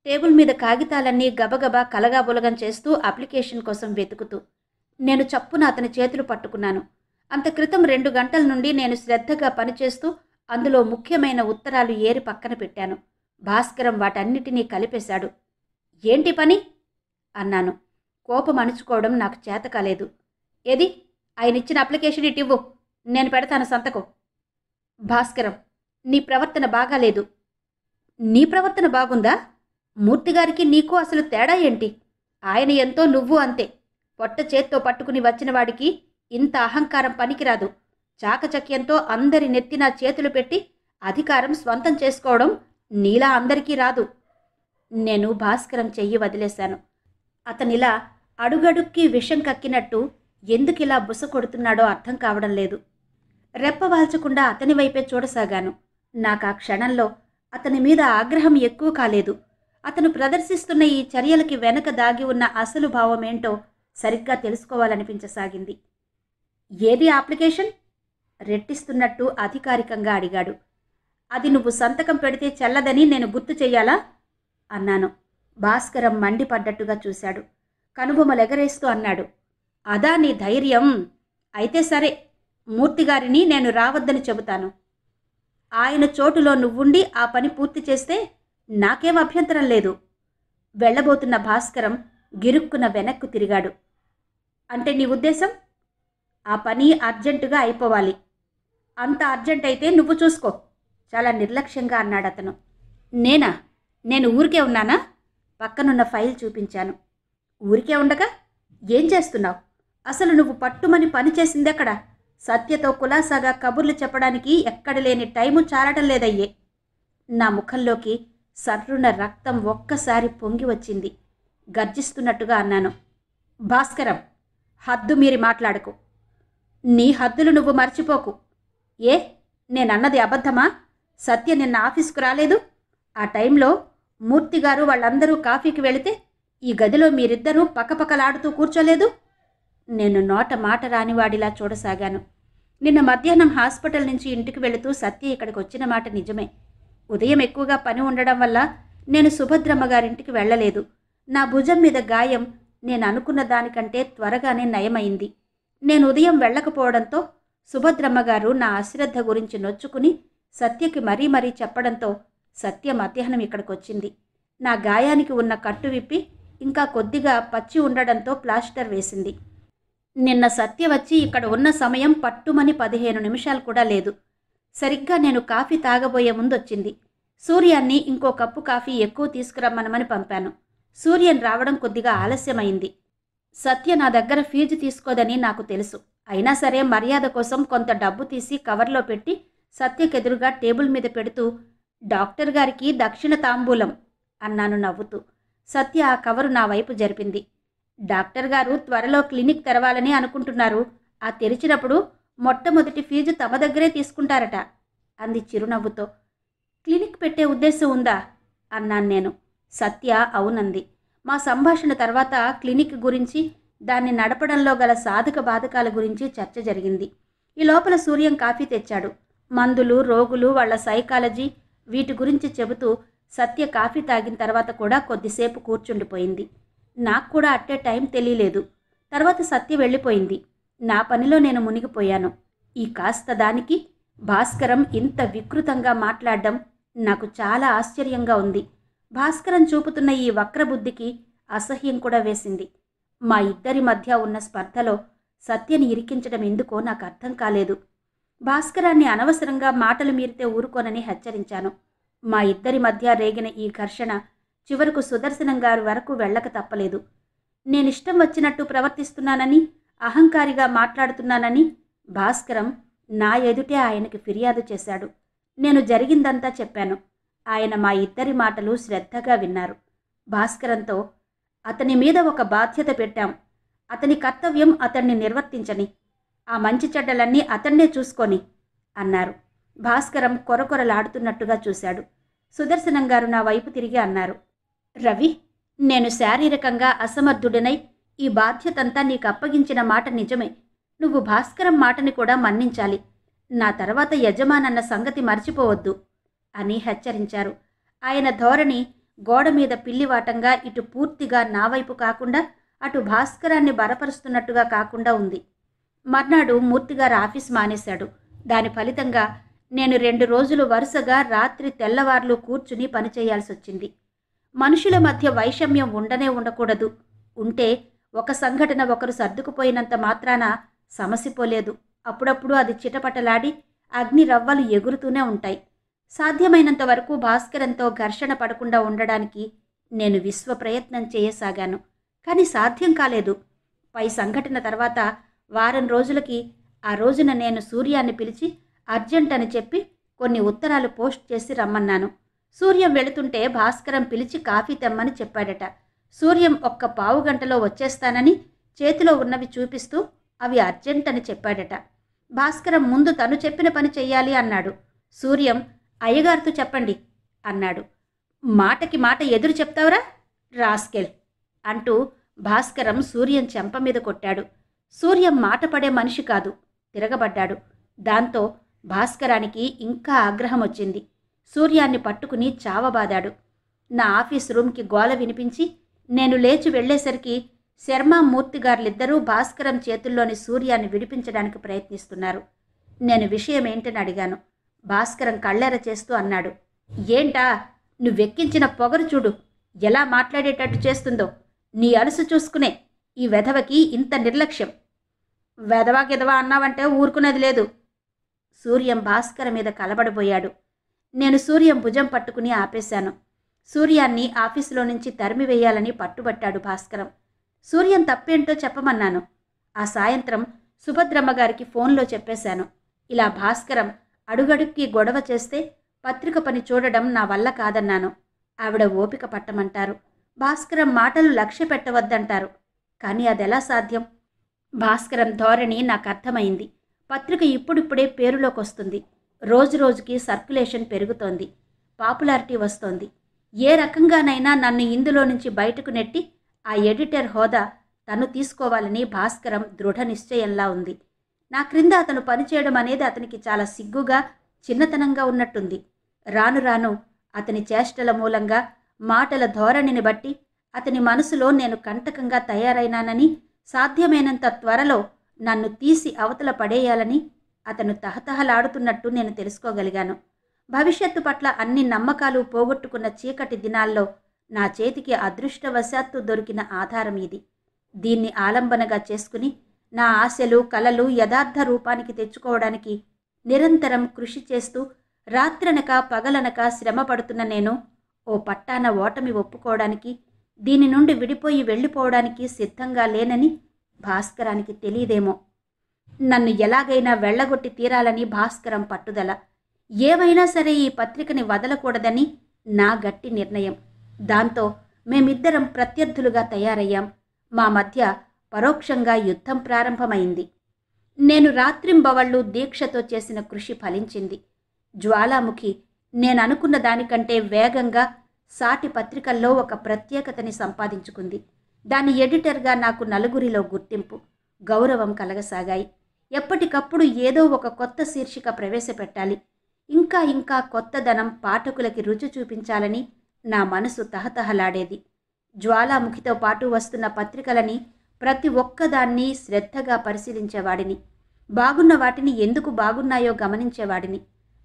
టేబుల్ మీద కాగితాలన్నీ గబగబా కలగాబులగం చేస్తూ అప్లికేషన్ కోసం వెతుకుతూ. నేను చప్పున అతని చేతులు పట్టుకున్నాను. అంత క్రితం 2 గంటల నుండి నేను శ్రద్ధగా పనిచేస్తూ అందులో ముఖ్యమైన ఉత్తరాలు ఏరి పక్కన పెట్టాను. భాస్కరం వాటన్నిటినీ కలిపేశాడు. ఏంటి పని అన్నాను. కోపం అణుచుకోవడం నాకు చేత కాలేదు. ఏది, ఆయనిచ్చిన అప్లికేషన్ ఇటివ్వు, నేను పెడతాను సంతకం. భాస్కరం, నీ ప్రవర్తన బాగాలేదు. నీ ప్రవర్తన బాగుందా? మూర్తిగారికి నీకు అసలు తేడా ఏంటి? ఆయన ఎంతో, నువ్వు అంతే. పొట్ట చేత్తో పట్టుకుని వచ్చిన వాడికి ఇంత అహంకారం పనికిరాదు. చాకచక్యంతో అందరి నెత్తిన చేతులు పెట్టి అధికారం స్వంతం చేసుకోవడం నీలా అందరికీ రాదు. నేను భాస్కరం చెయ్యి వదిలేశాను. అతనిలా అడుగడుక్కి విషం కక్కినట్టు ఎందుకిలా బుస కొడుతున్నాడో అర్థం కావడం లేదు. రెప్పవాల్చకుండా అతని వైపే చూడసాగాను. నాకు ఆ క్షణంలో అతని మీద ఆగ్రహం ఎక్కువ కాలేదు. అతను ప్రదర్శిస్తున్న ఈ చర్యలకి వెనక దాగి ఉన్న అసలు భావమేంటో సరిగ్గా తెలుసుకోవాలనిపించసాగింది. ఏది అప్లికేషన్? రెట్టిస్తున్నట్టు అధికారికంగా అడిగాడు. అది నువ్వు సంతకం పెడితే చెల్లదని నేను గుర్తు చెయ్యాలా అన్నాను. భాస్కరం మండిపడ్డట్టుగా చూశాడు. కనుబొమలెగరేస్తూ అన్నాడు. అదా నీ ధైర్యం? అయితే సరే, మూర్తిగారిని నేను రావద్దని చెబుతాను. ఆయన చోటులో నువ్వుండి ఆ పని పూర్తి చేస్తే నాకేం అభ్యంతరం లేదు. వెళ్ళబోతున్న భాస్కరం గిరుక్కున వెనక్కు తిరిగాడు. అంటే నీ ఉద్దేశం? ఆ పని అర్జెంటుగా అయిపోవాలి. అంత అర్జెంట్ అయితే నువ్వు చూసుకో, చాలా నిర్లక్ష్యంగా అన్నాడతను. నేనా? నేను ఊరికే ఉన్నానా? పక్కనున్న ఫైల్ చూపించాను. ఊరికే ఉండగా ఏం చేస్తున్నావు? అసలు నువ్వు పట్టుమని పని చేసిందెక్కడ? సత్యతో కులాసాగా కబుర్లు చెప్పడానికి ఎక్కడ లేని టైము చాలటం లేదయ్యే. నా ముఖంలోకి సర్రున రక్తం ఒక్కసారి పొంగి వచ్చింది. గర్జిస్తున్నట్టుగా అన్నాను. భాస్కరం, హద్దు మీరి మాట్లాడకు. నీ హద్దులు నువ్వు మర్చిపోకు. ఏ, నేనన్నది అబద్ధమా? సత్య నిన్న ఆఫీసుకు రాలేదు? ఆ టైంలో మూర్తిగారు వాళ్ళందరూ కాఫీకి వెళితే ఈ గదిలో మీరిద్దరూ పకపకలాడుతూ కూర్చోలేదు? నేను నోట మాట రానివాడిలా చూడసాగాను. నిన్న మధ్యాహ్నం హాస్పిటల్ నుంచి ఇంటికి వెళుతూ సత్య ఇక్కడికి వచ్చిన మాట నిజమే. ఉదయం ఎక్కువగా పని ఉండడం వల్ల నేను సుభద్రమ్మ గారింటికి వెళ్ళలేదు. నా భుజం మీద గాయం నేను అనుకున్న దానికంటే త్వరగానే నయమైంది. నేను ఉదయం వెళ్ళకపోవడంతో సుభద్రమ్మ గారు నా అశ్రద్ధ గురించి నొచ్చుకుని సత్యకి మరీ మరీ చెప్పడంతో సత్య మధ్యాహ్నం ఇక్కడికొచ్చింది. నా గాయానికి ఉన్న కట్టు విప్పి ఇంకా కొద్దిగా పచ్చి ఉండడంతో ప్లాస్టర్ వేసింది. నిన్న సత్య వచ్చి ఇక్కడ ఉన్న సమయం పట్టుమని 15 నిమిషాలు కూడా లేదు. సరిగ్గా నేను కాఫీ తాగబోయే ముందొచ్చింది. సూర్యాన్ని ఇంకో కప్పు కాఫీ ఎక్కువ తీసుకురమ్మనమని పంపాను. సూర్యన్ రావడం కొద్దిగా ఆలస్యమైంది. సత్య నా దగ్గర ఫీజు తీసుకోదని నాకు తెలుసు. అయినా సరే మర్యాద కోసం కొంత డబ్బు తీసి కవర్లో పెట్టి సత్యకెదురుగా టేబుల్ మీద పెడుతూ, డాక్టర్ గారికి దక్షిణ తాంబూలం అన్నాను నవ్వుతూ. సత్య ఆ కవరు నా వైపు జరిపింది. డాక్టర్ గారు త్వరలో క్లినిక్ తెరవాలని అనుకుంటున్నారు. ఆ తెరిచినప్పుడు మొట్టమొదటి ఫీజు తమ దగ్గరే తీసుకుంటారట అంది చిరునవ్వుతో. క్లినిక్ పెట్టే ఉద్దేశం ఉందా అన్నాను నేను. సత్య అవునంది. మా సంభాషణ తర్వాత క్లినిక్ గురించి, దాన్ని నడపడంలో గల సాధక బాధకాల గురించి చర్చ జరిగింది. ఈ లోపల సూర్యం కాఫీ తెచ్చాడు. మందులు, రోగులు, వాళ్ల సైకాలజీ, వీటి గురించి చెబుతూ సత్య కాఫీ తాగిన తర్వాత కూడా కొద్దిసేపు కూర్చుండిపోయింది. నాకు కూడా అట్టే టైం తెలియలేదు. తర్వాత సత్య వెళ్ళిపోయింది. నా పనిలో నేను మునిగిపోయాను. ఈ కాస్త దానికి భాస్కరం ఇంత వికృతంగా మాట్లాడడం నాకు చాలా ఆశ్చర్యంగా ఉంది. భాస్కరం చూపుతున్న ఈ వక్రబుద్ధికి అసహ్యం కూడా వేసింది. మా ఇద్దరి మధ్య ఉన్న స్పర్ధలో సత్యని ఇరికించడం ఎందుకో నాకు అర్థం కాలేదు. భాస్కరాన్ని అనవసరంగా మాటలు మీరితే ఊరుకోనని హెచ్చరించాను. మా ఇద్దరి మధ్య రేగిన ఈ ఘర్షణ చివరకు సుదర్శనం గారి వరకు వెళ్ళక తప్పలేదు. నేనిష్టం వచ్చినట్టు ప్రవర్తిస్తున్నానని, అహంకారిగా మాట్లాడుతున్నానని భాస్కరం నా ఎదుటే ఆయనకి ఫిర్యాదు చేశాడు. నేను జరిగిందంతా చెప్పాను. ఆయన మా ఇద్దరి మాటలు శ్రద్ధగా విన్నారు. భాస్కరంతో, అతని మీద ఒక బాధ్యత పెట్టాం. అతని కర్తవ్యం అతన్ని నిర్వర్తించని. ఆ మంచి చెడ్డలన్నీ అతన్నే చూసుకొని అన్నారు. భాస్కరం కొరకొరలాడుతున్నట్టుగా చూశాడు. సుదర్శనం గారు నా వైపు తిరిగి అన్నారు, రవి, నేను శారీరకంగా అసమర్థుడినై ఈ బాధ్యతంతా నీకు అప్పగించిన మాట నిజమే. నువ్వు భాస్కరం మాటని కూడా మన్నించాలి. నా తర్వాత యజమానన్న సంగతి మర్చిపోవద్దు అని హెచ్చరించారు. ఆయన ధోరణి గోడ మీద పిల్లివాటంగా ఇటు పూర్తిగా నా వైపు కాకుండా అటు భాస్కరాన్ని బలపరుస్తున్నట్టుగా కాకుండా ఉంది. మర్నాడు మూర్తిగారు ఆఫీస్ మానేశాడు. దాని ఫలితంగా నేను 2 రోజులు వరుసగా రాత్రి తెల్లవార్లు కూర్చుని పనిచేయాల్సి వచ్చింది. మనుషుల మధ్య వైషమ్యం ఉండనే ఉండకూడదు. ఉంటే ఒక సంఘటన ఒకరు సర్దుకుపోయినంత మాత్రాన సమసిపోలేదు. అప్పుడప్పుడు అది చిటపటలాడి అగ్ని రవ్వలు ఎగురుతూనే ఉంటాయి. సాధ్యమైనంత వరకు భాస్కరంతో ఘర్షణ పడకుండా ఉండడానికి నేను విశ్వ ప్రయత్నం చేయసాగాను. కానీ సాధ్యం కాలేదు. పై సంఘటన తర్వాత వారం రోజులకి ఆ రోజున నేను సూర్యాన్ని పిలిచి అర్జెంట్ అని చెప్పి కొన్ని ఉత్తరాలు పోస్ట్ చేసి రమ్మన్నాను. సూర్యం వెళుతుంటే భాస్కరం పిలిచి కాఫీ తెమ్మని చెప్పాడట. సూర్యం ఒక్క పావు గంటలో వచ్చేస్తానని చేతిలో ఉన్నవి చూపిస్తూ అవి అర్జెంట్ అని చెప్పాడట. భాస్కరం ముందు తను చెప్పిన పని చెయ్యాలి అన్నాడు. సూర్యం అయ్యగారితో చెప్పండి అన్నాడు. మాటకి మాట ఎదురు చెప్తావురా రాస్కెల్ అంటూ భాస్కరం సూర్యం చెంప మీద కొట్టాడు. సూర్యం మాట పడే మనిషి కాదు. తిరగబడ్డాడు. దాంతో భాస్కరానికి ఇంకా ఆగ్రహం వచ్చింది. సూర్యాన్ని పట్టుకుని చావబాదాడు. నా ఆఫీస్ రూమ్కి గోల వినిపించి నేను లేచి వెళ్లేసరికి శర్మ మూర్తిగారులిద్దరూ భాస్కరం చేతుల్లోని సూర్యాన్ని విడిపించడానికి ప్రయత్నిస్తున్నారు. నేను విషయం ఏంటని అడిగాను. భాస్కరం కళ్ళెర చేస్తూ అన్నాడు, ఏంటా నువ్వెక్కించిన పొగరు చూడు, ఎలా మాట్లాడేటట్టు చేస్తుందో. నీ అలుసు చూసుకునే ఈ వెధవకి ఇంత నిర్లక్ష్యం. వెధవాకిదవా అన్నావంటే ఊరుకునేది లేదు. సూర్యం భాస్కరం మీద కలబడిపోయాడు. నేను సూర్యం భుజం పట్టుకుని ఆపేశాను. సూర్యాన్ని ఆఫీసులో నుంచి తరిమివేయాలని పట్టుబట్టాడు భాస్కరం. సూర్యం తప్పేంటో చెప్పమన్నాను. ఆ సాయంత్రం సుభద్రమ్మ గారికి ఫోన్లో చెప్పేశాను. ఇలా భాస్కరం అడుగడుక్కి గొడవ చేస్తే పత్రిక పని చూడడం నా వల్ల కాదన్నాను. ఆవిడ ఓపిక పట్టమంటారు. భాస్కరం మాటలు లక్ష్య పెట్టవద్దంటారు. కానీ అదెలా సాధ్యం? భాస్కరం ధోరణి నాకు అర్థమైంది. పత్రిక ఇప్పుడిప్పుడే పేరులోకొస్తుంది. రోజురోజుకి సర్క్యులేషన్ పెరుగుతోంది. పాపులారిటీ వస్తోంది. ఏ రకంగానైనా నన్ను ఇందులో నుంచి బయటకు నెట్టి ఆ ఎడిటర్ హోదా తను తీసుకోవాలని భాస్కరం దృఢ నిశ్చయంలా ఉంది. నా క్రింద అతను పనిచేయడం అనేది అతనికి చాలా సిగ్గుగా, చిన్నతనంగా ఉన్నట్టుంది. రాను రాను అతని చేష్టల మూలంగా, మాటల ధోరణిని బట్టి అతని మనసులో నేను కంటకంగా తయారైనానని, సాధ్యమైనంత త్వరలో నన్ను తీసి అవతల పడేయాలని అతను తహతహలాడుతున్నట్టు నేను తెలుసుకోగలిగాను. భవిష్యత్తు పట్ల అన్ని నమ్మకాలు పోగొట్టుకున్న చీకటి దినాల్లో నా చేతికి అదృష్టవశాత్తు దొరికిన ఆధారం ఇది. దీన్ని ఆలంబనగా చేసుకుని నా ఆశలు, కలలు యథార్థ రూపానికి తెచ్చుకోవడానికి నిరంతరం కృషి చేస్తూ రాత్రనక పగలనక శ్రమ పడుతున్న నేను ఓ పట్టాన ఓటమి ఒప్పుకోవడానికి, దీని నుండి విడిపోయి వెళ్ళిపోవడానికి సిద్ధంగా లేనని భాస్కరానికి తెలియదేమో. నన్ను ఎలాగైనా వెళ్ళగొట్టి తీరాలని భాస్కరం పట్టుదల. ఏమైనా సరే ఈ పత్రికని వదలకూడదని నా గట్టి నిర్ణయం. దాంతో మేమిద్దరం ప్రత్యర్థులుగా తయారయ్యాం. మా మధ్య పరోక్షంగా యుద్ధం ప్రారంభమైంది. నేను రాత్రింబవళ్ళు దీక్షతో చేసిన కృషి ఫలించింది. జ్వాలాముఖి నేననుకున్న దానికంటే వేగంగా సాటి పత్రికల్లో ఒక ప్రత్యేకతని సంపాదించుకుంది. దాని ఎడిటర్గా నాకు నలుగురిలో గుర్తింపు, గౌరవం కలగసాగాయి. ఎప్పటికప్పుడు ఏదో ఒక కొత్త శీర్షిక ప్రవేశపెట్టాలి. ఇంకా ఇంకా కొత్తదనం పాఠకులకి రుచి చూపించాలని నా మనసు తహతహలాడేది. జ్వాలాముఖితో పాటు వస్తున్న పత్రికలని ప్రతి ఒక్కదాన్ని శ్రద్ధగా పరిశీలించేవాడిని. బాగున్న వాటిని ఎందుకు బాగున్నాయో గమనించేవాడిని.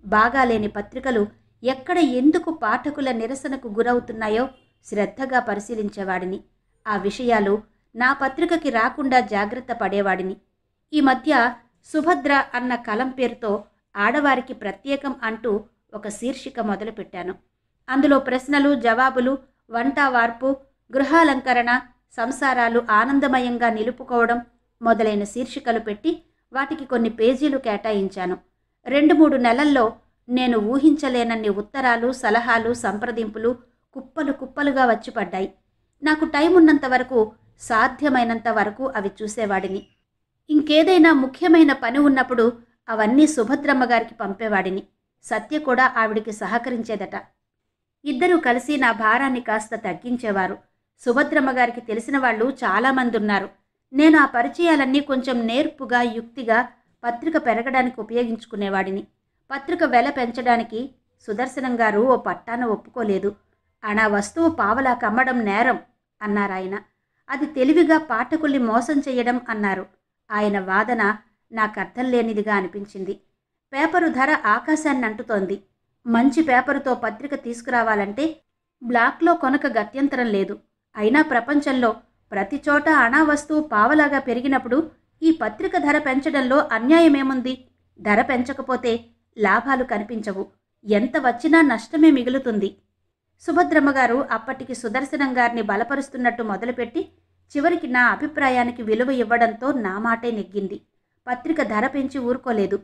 బాగాలేని పత్రికలు ఎక్కడ ఎందుకు పాఠకుల నిరసనకు గురవుతున్నాయో శ్రద్ధగా పరిశీలించేవాడిని. ఆ విషయాలు నా పత్రికకి రాకుండా జాగ్రత్త పడేవాడిని. ఈ మధ్య సుభద్ర అన్న కలం పేరుతో ఆడవారికి ప్రత్యేకం అంటూ ఒక శీర్షిక మొదలుపెట్టాను. అందులో ప్రశ్నలు, జవాబులు, వంట వార్పు, గృహాలంకరణ, సంసారాలు ఆనందమయంగా నిలుపుకోవడం మొదలైన శీర్షికలు పెట్టి వాటికి కొన్ని పేజీలు కేటాయించాను. 2-3 నెలల్లో నేను ఊహించలేనన్ని ఉత్తరాలు, సలహాలు, సంప్రదింపులు కుప్పలు కుప్పలుగా వచ్చి పడ్డాయి. నాకు టైం ఉన్నంత వరకు, సాధ్యమైనంత వరకు అవి చూసేవాడిని. ఇంకేదైనా ముఖ్యమైన పని ఉన్నప్పుడు అవన్నీ సుభద్రమ్మ గారికి పంపేవాడిని. సత్య కూడా ఆవిడికి సహకరించేదట. ఇద్దరూ కలిసి నా భారాన్ని కాస్త తగ్గించేవారు. సుభద్రమ్మ గారికి తెలిసిన వాళ్ళు చాలామంది ఉన్నారు. నేను ఆ పరిచయాలన్నీ కొంచెం నేర్పుగా, యుక్తిగా పత్రిక పెరగడానికి ఉపయోగించుకునేవాడిని. పత్రిక వెల పెంచడానికి సుదర్శనం గారు ఓ పట్టాన ఒప్పుకోలేదు. అనా వస్తువు పావలాకు అమ్మడం నేరం అన్నారాయన. అది తెలివిగా పాఠకుల్ని మోసం చెయ్యడం అన్నారు. ఆయన వాదన నాకర్థం లేనిదిగా అనిపించింది. పేపరు ధర ఆకాశాన్ని అంటుతోంది. మంచి పేపరుతో పత్రిక తీసుకురావాలంటే బ్లాక్లో కొనక గత్యంతరం లేదు. అయినా ప్రపంచంలో ప్రతి చోట అనా వస్తువు పావలాగా పెరిగినప్పుడు ఈ పత్రిక ధర పెంచడంలో అన్యాయమేముంది? ధర పెంచకపోతే లాభాలు కనిపించవు. ఎంత వచ్చినా నష్టమే మిగులుతుంది. సుభద్రమ్మ గారు అప్పటికి సుదర్శనం గారిని బలపరుస్తున్నట్టు మొదలుపెట్టి చివరికి నా అభిప్రాయానికి విలువ ఇవ్వడంతో నా మాటే నెగ్గింది. పత్రిక ధర పెంచి ఊరుకోలేదు.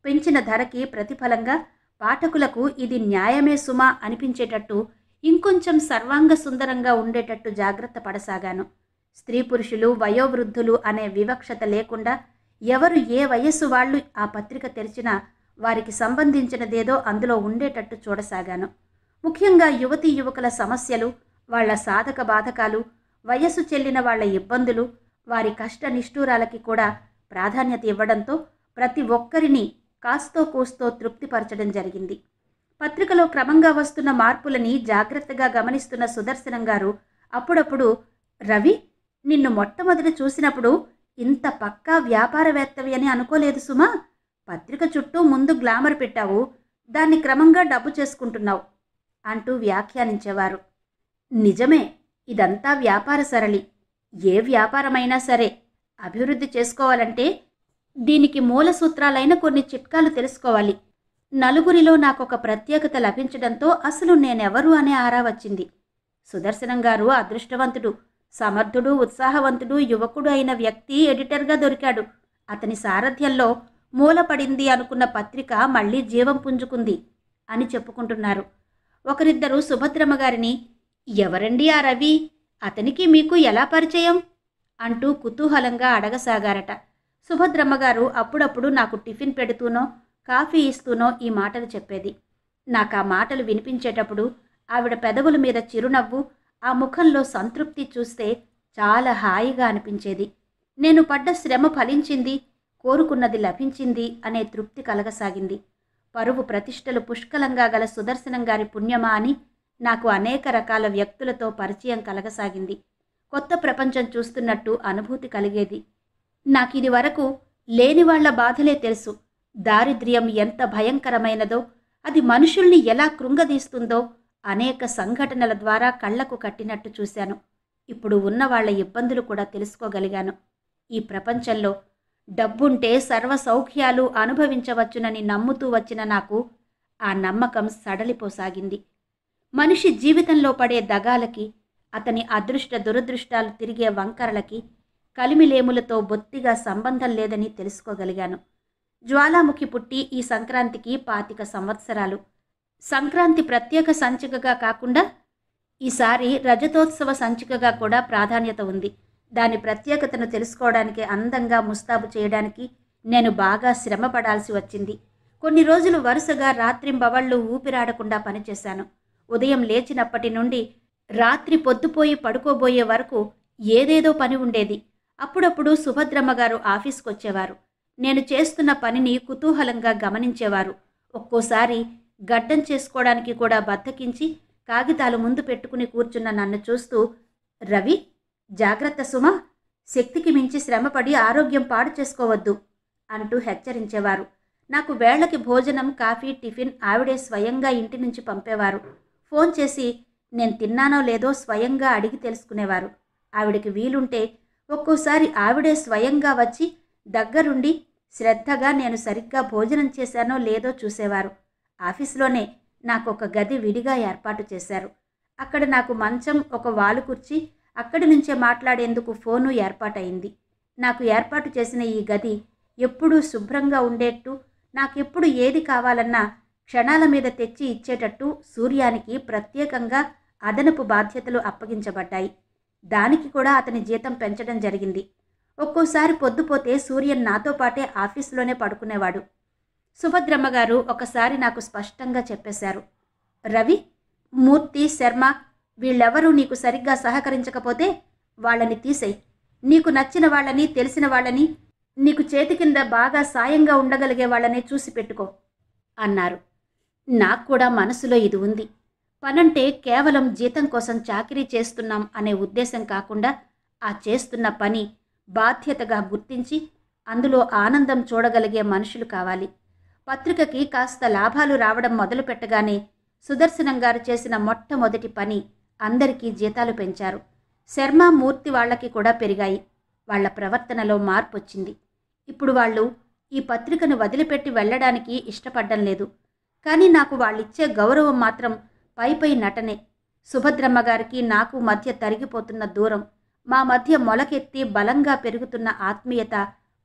పెంచిన ధరకి ప్రతిఫలంగా పాఠకులకు ఇది న్యాయమే సుమా అనిపించేటట్టు, ఇంకొంచెం సర్వాంగ సుందరంగా ఉండేటట్టు జాగ్రత్త పడసాగాను. స్త్రీ పురుషులు, వయోవృద్ధులు అనే వివక్షత లేకుండా ఎవరు ఏ వయస్సు వాళ్ళు ఆ పత్రిక తెరిచినా వారికి సంబంధించినదేదో అందులో ఉండేటట్టు చూడసాగాను. ముఖ్యంగా యువతీ యువకుల సమస్యలు, వాళ్ల సాధక బాధకాలు, వయస్సు చెల్లిన వాళ్ల ఇబ్బందులు, వారి కష్ట నిష్ఠూరాలకి కూడా ప్రాధాన్యత ఇవ్వడంతో ప్రతి ఒక్కరిని కాస్తో కూస్తో తృప్తిపరచడం జరిగింది. పత్రికలో క్రమంగా వస్తున్న మార్పులని జాగ్రత్తగా గమనిస్తున్న సుదర్శనం గారు అప్పుడప్పుడు, రవి, నిన్ను మొట్టమొదటి చూసినప్పుడు ఇంత పక్కా వ్యాపారవేత్తవి అని అనుకోలేదు సుమా. పత్రిక చుట్టూ ముందు గ్లామర్ పెట్టావు, దాన్ని క్రమంగా డబ్బు చేసుకుంటున్నావు అంటూ వ్యాఖ్యానించేవారు. నిజమే, ఇదంతా వ్యాపార సరళి. ఏ వ్యాపారమైనా సరే అభివృద్ధి చేసుకోవాలంటే దీనికి మూల సూత్రాలైన కొన్ని చిట్కాలు తెలుసుకోవాలి. నలుగురిలో నాకొక ప్రత్యేకత లభించడంతో అసలు నేనెవరు అనే ఆరా వచ్చింది. సుదర్శనం గారు అదృష్టవంతుడు, సమర్థుడు, ఉత్సాహవంతుడు, యువకుడు అయిన వ్యక్తి ఎడిటర్గా దొరికాడు. అతని సారథ్యంలో మూలపడింది అనుకున్న పత్రిక మళ్లీ జీవం పుంజుకుంది అని చెప్పుకుంటున్నారు. ఒకరిద్దరు సుభద్రమ్మ గారిని, ఎవరండి ఆ రవి, అతనికి మీకు ఎలా పరిచయం అంటూ కుతూహలంగా అడగసాగారట. సుభద్రమ్మ గారు అప్పుడప్పుడు నాకు టిఫిన్ పెడుతూనో కాఫీ ఇస్తూనో ఈ మాటలు చెప్పేది. నాకు ఆ మాటలు వినిపించేటప్పుడు ఆవిడ పెదవుల మీద చిరునవ్వు, ఆ ముఖంలో సంతృప్తి చూస్తే చాలా హాయిగా అనిపించేది. నేను పడ్డ శ్రమ ఫలించింది, కోరుకున్నది లభించింది అనే తృప్తి కలగసాగింది. పరువు ప్రతిష్టలు పుష్కలంగా గల సుదర్శనం గారి పుణ్యమా అని నాకు అనేక రకాల వ్యక్తులతో పరిచయం కలగసాగింది. కొత్త ప్రపంచం చూస్తున్నట్టు అనుభూతి కలిగేది. నాకిది వరకు లేనివాళ్ల బాధలే తెలుసు. దారిద్ర్యం ఎంత భయంకరమైనదో, అది మనుషుల్ని ఎలా కృంగదీస్తుందో అనేక సంఘటనల ద్వారా కళ్లకు కట్టినట్టు చూశాను. ఇప్పుడు ఉన్నవాళ్ల ఇబ్బందులు కూడా తెలుసుకోగలిగాను. ఈ ప్రపంచంలో డబ్బుంటే సర్వ సౌఖ్యాలు అనుభవించవచ్చునని నమ్ముతూ వచ్చిన నాకు ఆ నమ్మకం సడలిపోసాగింది. మనిషి జీవితంలో పడే దగాలకి, అతని అదృష్ట దురదృష్టాలు తిరిగే వంకరలకి, కలిమిలేములతో బొత్తిగా సంబంధం లేదని తెలుసుకోగలిగాను. జ్వాలాముఖి పుట్టి ఈ సంక్రాంతికి 25 సంవత్సరాలు. సంక్రాంతి ప్రత్యేక సంచికగా కాకుండా ఈసారి రజతోత్సవ సంచికగా కూడా ప్రాధాన్యత ఉంది. దాని ప్రత్యేకతను తెలుసుకోవడానికి, అందంగా ముస్తాబు చేయడానికి నేను బాగా శ్రమ పడాల్సి వచ్చింది. కొన్ని రోజులు వరుసగా రాత్రింబవళ్ళు ఊపిరాడకుండా పనిచేశాను. ఉదయం లేచినప్పటి నుండి రాత్రి పొద్దుపోయి పడుకోబోయే వరకు ఏదేదో పని ఉండేది. అప్పుడప్పుడు సుభద్రమ్మ గారు ఆఫీస్కొచ్చేవారు. నేను చేస్తున్న పనిని కుతూహలంగా గమనించేవారు. ఒక్కోసారి గడ్డం చేసుకోవడానికి కూడా బద్దకించి కాగితాలు ముందు పెట్టుకుని కూర్చున్న నన్ను చూస్తూ, రవి, జాగ్రత్త సుమా, శక్తికి మించి శ్రమపడి ఆరోగ్యం పాడు చేసుకోవద్దు అంటూ హెచ్చరించేవారు. నాకు వేళకి భోజనం, కాఫీ, టిఫిన్ ఆవిడే స్వయంగా ఇంటి నుంచి పంపేవారు. ఫోన్ చేసి నేను తిన్నానో లేదో స్వయంగా అడిగి తెలుసుకునేవారు. ఆవిడకి వీలుంటే ఒక్కోసారి ఆవిడే స్వయంగా వచ్చి దగ్గరుండి శ్రద్ధగా నేను సరిగ్గా భోజనం చేశానో లేదో చూసేవారు. ఆఫీసులోనే నాకొక గది విడిగా ఏర్పాటు చేశారు. అక్కడ నాకు మంచం, ఒక వాలు కుర్చీ, అక్కడి నుంచే మాట్లాడేందుకు ఫోను ఏర్పాటయింది. నాకు ఏర్పాటు చేసిన ఈ గది ఎప్పుడూ శుభ్రంగా ఉండేట్టు, నాకెప్పుడు ఏది కావాలన్నా క్షణాల మీద తెచ్చి ఇచ్చేటట్టు సూర్యానికి ప్రత్యేకంగా అదనపు బాధ్యతలు అప్పగించబడ్డాయి. దానికి కూడా అతని జీతం పెంచడం జరిగింది. ఒక్కోసారి పొద్దుపోతే సూర్యన్ నాతో పాటే ఆఫీసులోనే పడుకునేవాడు. సుభద్రమ్మ గారు ఒకసారి నాకు స్పష్టంగా చెప్పేశారు, రవి, మూర్తి, శర్మ వీళ్ళెవరూ నీకు సరిగ్గా సహకరించకపోతే వాళ్ళని తీసేయ్. నీకు నచ్చిన వాళ్ళని, తెలిసిన వాళ్ళని, నీకు చేతి కింద బాగా సాయంగా ఉండగలిగే వాళ్ళనే చూసి పెట్టుకో అన్నారు. నాకు కూడా మనసులో ఇది ఉంది. పనంటే కేవలం జీతం కోసం చాకిరీ చేస్తున్నాం అనే ఉద్దేశం కాకుండా ఆ చేస్తున్న పని బాధ్యతగా గుర్తించి అందులో ఆనందం చూడగలిగే మనుషులు కావాలి. పత్రికకి కాస్త లాభాలు రావడం మొదలు పెట్టగానే సుదర్శనం గారు చేసిన మొట్టమొదటి పని అందరికీ జీతాలు పెంచారు. శర్మ, మూర్తి వాళ్ళకి కూడా పెరిగాయి. వాళ్ల ప్రవర్తనలో మార్పు వచ్చింది. ఇప్పుడు వాళ్ళు ఈ పత్రికను వదిలిపెట్టి వెళ్ళడానికి ఇష్టపడ్డం లేదు. కానీ నాకు వాళ్ళిచ్చే గౌరవం మాత్రం పై నటనే. సుభద్రమ్మ గారికి నాకు మధ్య తరిగిపోతున్న దూరం, మా మధ్య మొలకెత్తి బలంగా పెరుగుతున్న ఆత్మీయత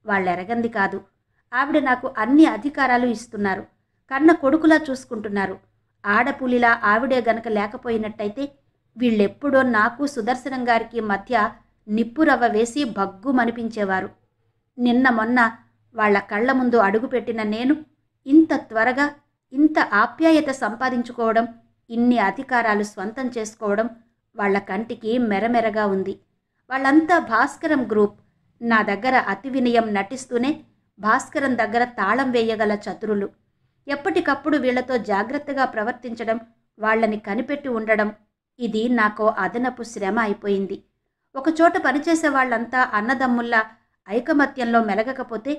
వాళ్ళెరగంది కాదు. ఆవిడ నాకు అన్ని అధికారాలు ఇస్తున్నారు. కన్న కొడుకులా చూసుకుంటున్నారు. ఆడపులిలా ఆవిడే గనక లేకపోయినట్టయితే వీళ్ళెప్పుడో నాకు సుదర్శనం గారికి మధ్య నిప్పురవ్వ వేసి భగ్గుమనిపించేవారు. నిన్న మొన్న వాళ్ల కళ్ల ముందు అడుగుపెట్టిన నేను ఇంత త్వరగా ఇంత ఆప్యాయత సంపాదించుకోవడం, ఇన్ని అధికారాలు స్వంతం చేసుకోవడం వాళ్ల కంటికి మెరమెరగా ఉంది. వాళ్ళంతా భాస్కరం గ్రూప్. నా దగ్గర అతి వినయం నటిస్తూనే భాస్కరం దగ్గర తాళం వేయగల చతురులు. ఎప్పటికప్పుడు వీళ్లతో జాగ్రత్తగా ప్రవర్తించడం, వాళ్లని కనిపెట్టి ఉండడం, ఇది నాకో అదనపు శ్రమ అయిపోయింది. ఒకచోట పనిచేసే వాళ్ళంతా అన్నదమ్ముల్లా ఐకమత్యంలో మెలగకపోతే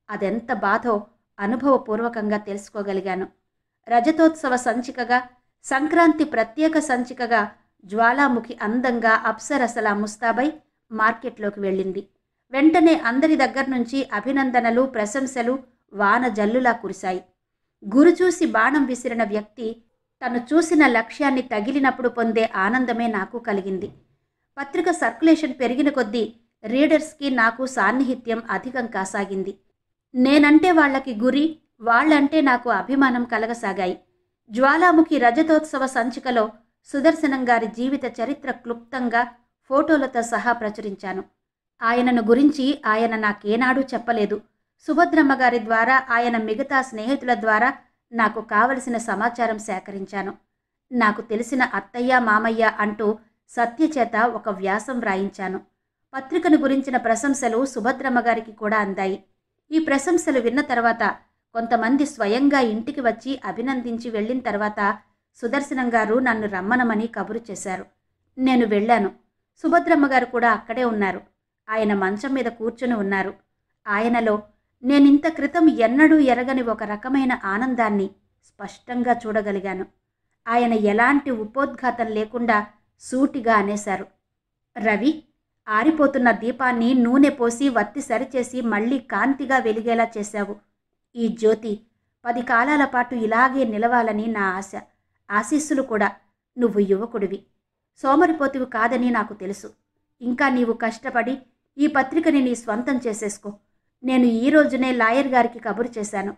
అదెంత బాధో అనుభవపూర్వకంగా తెలుసుకోగలిగాను. రజతోత్సవ సంచికగా, సంక్రాంతి ప్రత్యేక సంచికగా జ్వాలాముఖి అందంగా అప్సరసలా ముస్తాబై మార్కెట్లోకి వెళ్ళింది. వెంటనే అందరి దగ్గర నుంచి అభినందనలు, ప్రశంసలు వాన జల్లులా కురిశాయి. గురు చూసి బాణం విసిరిన వ్యక్తి తను చూసిన లక్ష్యాన్ని తగిలినప్పుడు పొందే ఆనందమే నాకు కలిగింది. పత్రిక సర్క్యులేషన్ పెరిగిన కొద్దీ రీడర్స్కి నాకు సాన్నిహిత్యం అధికం కాసాగింది. నేనంటే వాళ్లకి గురి, వాళ్లంటే నాకు అభిమానం కలగసాగాయి. జ్వాలాముఖి రజతోత్సవ సంచికలో సుదర్శనం గారి జీవిత చరిత్ర క్లుప్తంగా ఫోటోలతో సహా ప్రచురించాను. ఆయనను గురించి ఆయన నాకేనాడూ చెప్పలేదు. సుభద్రమ్మ గారి ద్వారా, ఆయన మిగతా స్నేహితుల ద్వారా నాకు కావలసిన సమాచారం సేకరించాను. నాకు తెలిసిన అత్తయ్య, మామయ్య అంటూ సత్యచేత ఒక వ్యాసం వ్రాయించాను. పత్రికను గురించిన ప్రశంసలు సుభద్రమ్మ గారికి కూడా అందాయి. ఈ ప్రశంసలు విన్న తర్వాత కొంతమంది స్వయంగా ఇంటికి వచ్చి అభినందించి వెళ్ళిన తర్వాత సుదర్శనం గారు నన్ను రమ్మనమని కబురు చేశారు. నేను వెళ్ళాను. సుభద్రమ్మ గారు కూడా అక్కడే ఉన్నారు. ఆయన మంచం మీద కూర్చుని ఉన్నారు. ఆయనలో నేనింత క్రితం ఎన్నడూ ఎరగని ఒక రకమైన ఆనందాన్ని స్పష్టంగా చూడగలిగాను. ఆయన ఎలాంటి ఉపోద్ఘాతం లేకుండా సూటిగా అనేశారు, రవి, ఆరిపోతున్న దీపాన్ని నూనె పోసి వత్తి సరిచేసి మళ్లీ కాంతిగా వెలిగేలా చేశావు. ఈ జ్యోతి 10 కాలాల పాటు ఇలాగే నిలవాలని నా ఆశ, ఆశీస్సులు కూడా. నువ్వు యువకుడివి, సోమరిపోతివి కాదని నాకు తెలుసు. ఇంకా నీవు కష్టపడి ఈ పత్రికని నీ స్వంతం చేసేసుకో. నేను ఈ రోజునే లాయర్ గారికి కబురు చేశాను.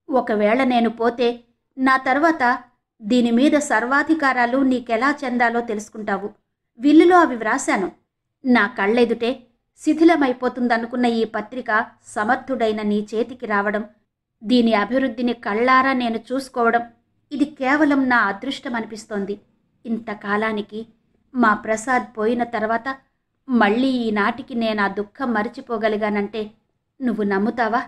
ఒకవేళ నేను పోతే నా తర్వాత దీని మీద సర్వాధికారాలు నీకెలా చెందాలో తెలుసుకుంటావు. విల్లులో అవి వ్రాశాను. నా కళ్ళెదుటే శిథిలమైపోతుందనుకున్న ఈ పత్రిక సమర్థుడైన నీ చేతికి రావడం, దీని అభివృద్ధిని కళ్ళారా నేను చూసుకోవడం, ఇది కేవలం నా అదృష్టం అనిపిస్తోంది. ఇంతకాలానికి మా ప్రసాద్ పోయిన తర్వాత మళ్ళీ ఈనాటికి నేను ఆ దుఃఖం మరిచిపోగలిగానంటే నువ్వు నమ్ముతావా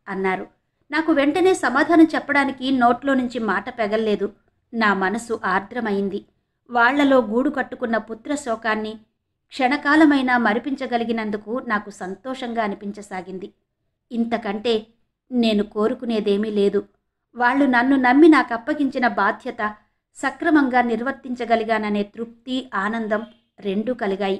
అన్నారు. నాకు వెంటనే సమాధానం చెప్పడానికి నోట్లో నుంచి మాట పెగల్లేదు. నా మనసు ఆర్ద్రమైంది. వాళ్లలో గూడు కట్టుకున్న పుత్ర శోకాన్ని క్షణకాలమైనా మరిపించగలిగినందుకు నాకు సంతోషంగా అనిపించసాగింది. ఇంతకంటే నేను కోరుకునేదేమీ లేదు. వాళ్ళు నన్ను నమ్మి నాకప్పగించిన బాధ్యత సక్రమంగా నిర్వర్తించగలిగాననే తృప్తి, ఆనందం రెండూ కలిగాయి.